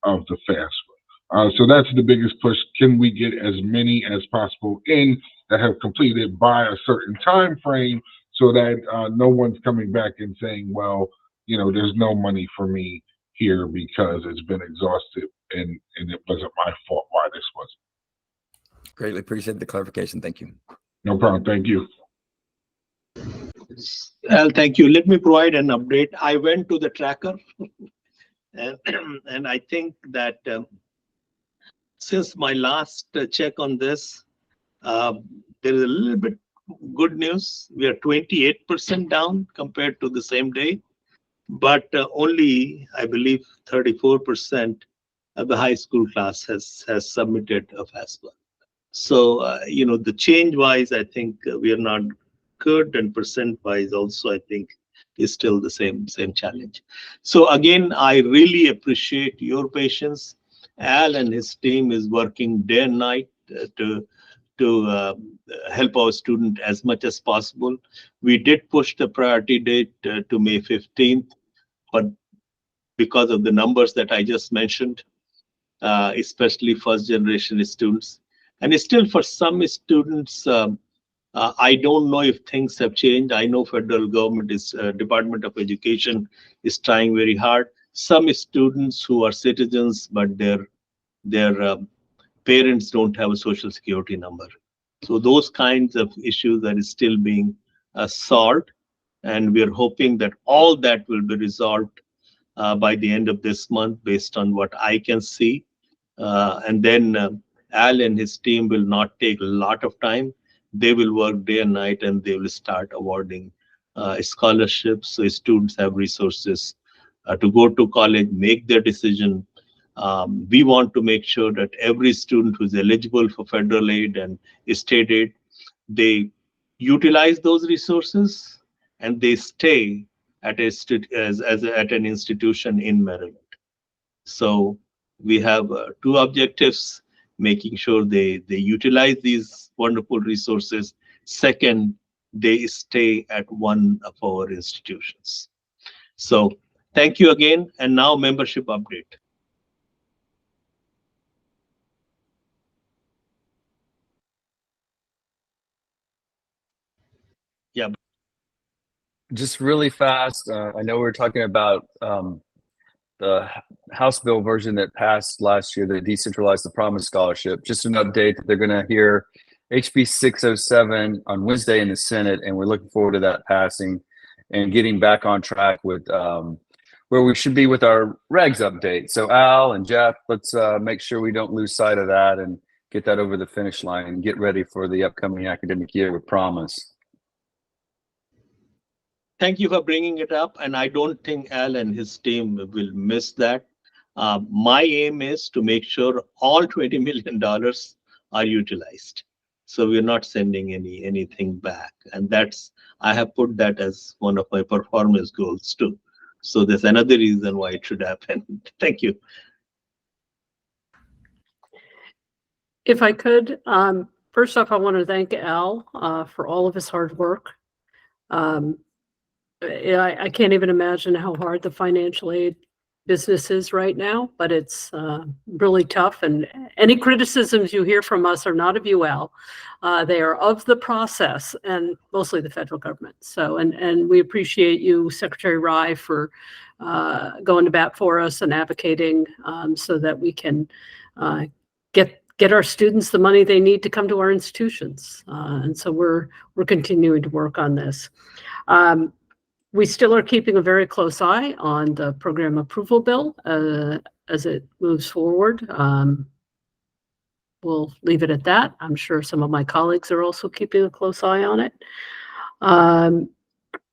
of the FAFSA. So that's the biggest push. Can we get as many as possible in that have completed by a certain time frame, so that no one's coming back and saying, well, you know, there's no money for me here because it's been exhausted and it wasn't my fault why this wasn't. Greatly appreciate the clarification. Thank you. No problem. Thank you. Thank you. Let me provide an update. I went to the tracker and I think that since my last check on this, there is a little bit good news. We are 28% down compared to the same day, but only, I believe, 34% of the high school class has submitted a FAFSA. So, you know, the change-wise, I think we are not good, and percent-wise also, I think, is still the same challenge. So again, I really appreciate your patience. Al and his team is working day and night to help our student as much as possible. We did push the priority date to May 15th, but because of the numbers that I just mentioned, especially first generation students, and still for some students, I don't know if things have changed. I know federal government Department of Education is trying very hard. Some students who are citizens, but their parents don't have a social security number. So those kinds of issues are still being solved, and we are hoping that all that will be resolved by the end of this month, based on what I can see. And then Al and his team will not take a lot of time. They will work day and night, and they will start awarding scholarships, so students have resources to go to college, make their decision. We want to make sure that every student who's eligible for federal aid and state aid, they utilize those resources and they stay at an institution in Maryland. So we have two objectives: making sure they utilize these wonderful resources. Second, they stay at one of our institutions. So thank you again. And now membership update. Yeah. Just really fast. I know we're talking about the House bill version that passed last year that decentralized the Promise Scholarship. Just an update that they're going to hear HB 607 on Wednesday in the Senate, and we're looking forward to that passing and getting back on track with where we should be with our regs update. So Al and Jeff, let's make sure we don't lose sight of that and get that over the finish line and get ready for the upcoming academic year with Promise. Thank you for bringing it up, and I don't think Al and his team will miss that. My aim is to make sure all $20 million are utilized, so we're not sending anything back, and I have put that as one of my performance goals too. So there's another reason why it should happen. Thank you. If I could, first off, I want to thank Al for all of his hard work. I can't even imagine how hard the financial aid business is right now, but it's really tough. And any criticisms you hear from us are not of you, Al. They are of the process and mostly the federal government. So, and we appreciate you, Secretary Rye, for going to bat for us and advocating so that we can get our students the money they need to come to our institutions. And so we're continuing to work on this. We still are keeping a very close eye on the program approval bill as it moves forward. We'll leave it at that. I'm sure some of my colleagues are also keeping a close eye on it.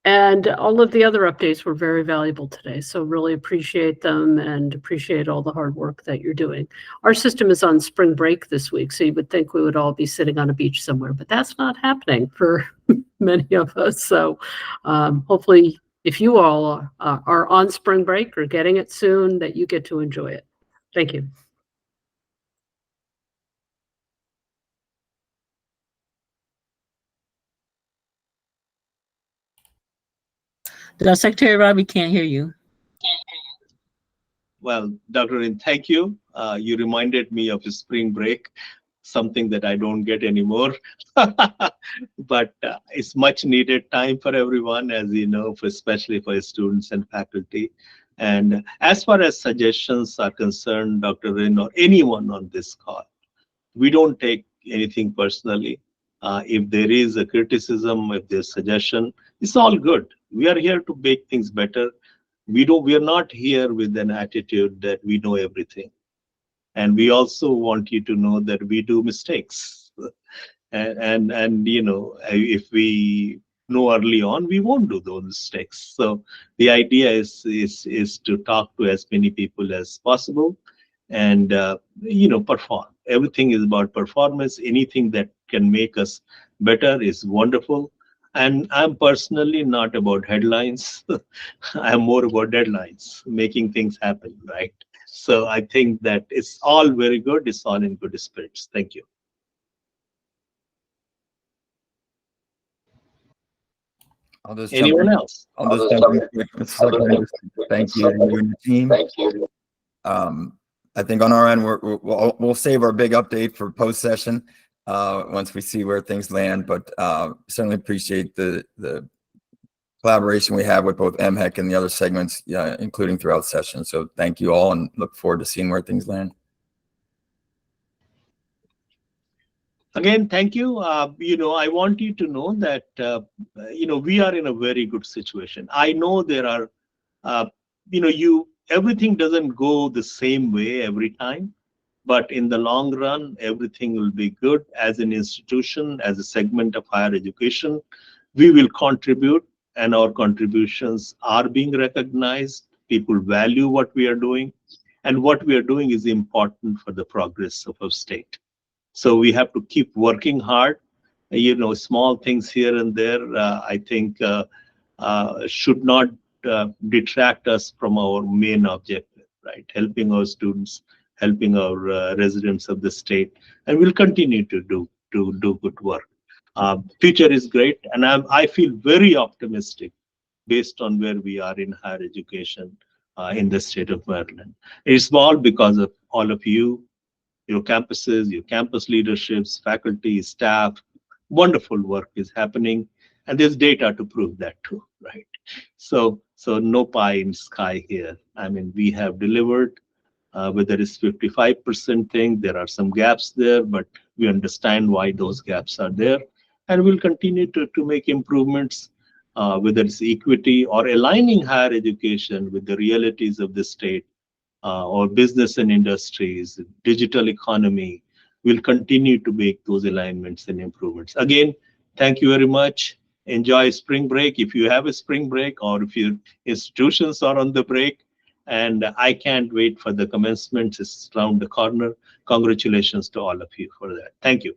And all of the other updates were very valuable today. So really appreciate them and appreciate all the hard work that you're doing. Our system is on spring break this week, so you would think we would all be sitting on a beach somewhere, but that's not happening for many of us. So hopefully if you all are on spring break or getting it soon, that you get to enjoy it. Thank you. Secretary Robbie can't hear you. Well, Dr. Rin, thank you. You reminded me of a spring break, something that I don't get anymore. But it's much needed time for everyone, as you know, especially for students and faculty. And as far as suggestions are concerned, Dr. Rin or anyone on this call, we don't take anything personally. If there is a criticism, if there's suggestion, it's all good. We are here to make things better. We are not here with an attitude that we know everything. And we also want you to know that we do mistakes. And you know, if we know early on, we won't do those mistakes. So the idea is to talk to as many people as possible and you know, perform. Everything is about performance. Anything that can make us better is wonderful. And I'm personally not about headlines. I'm more about deadlines, making things happen, right? So I think that it's all very good. It's all in good spirits. Thank you. I'll just Anyone jump in. else? I'll just jump in quick, Mr. Secretary. Thank you to you and the team. I think on our end, we'll save our big update for post-session once we see where things land, but certainly appreciate the collaboration we have with both MHEC and the other segments, including throughout session. So thank you all and look forward to seeing where things land. Again, thank you. You know, I want you to know that, you know, we are in a very good situation. I know there are, you know, everything doesn't go the same way every time, but in the long run, everything will be good. As an institution, as a segment of higher education, we will contribute, and our contributions are being recognized. People value what we are doing, and what we are doing is important for the progress of our state. So we have to keep working hard. You know, small things here and there, I think, should not detract us from our main objective, right? Helping our students, helping our residents of the state, and we'll continue to do good work. Future is great, and I feel very optimistic based on where we are in higher education in the state of Maryland. It's all because of all of you, your campuses, your campus leaderships, faculty, staff. Wonderful work is happening, and there's data to prove that too, right? So no pie in sky here. I mean, we have delivered. Whether it's 55% thing, there are some gaps there, but we understand why those gaps are there, and we'll continue to make improvements, whether it's equity or aligning higher education with the realities of the state, or business and industries, digital economy. We'll continue to make those alignments and improvements. Again, thank you very much. Enjoy spring break if you have a spring break, or if your institutions are on the break. And I can't wait for the commencement. It's around the corner. Congratulations to all of you for that. Thank you.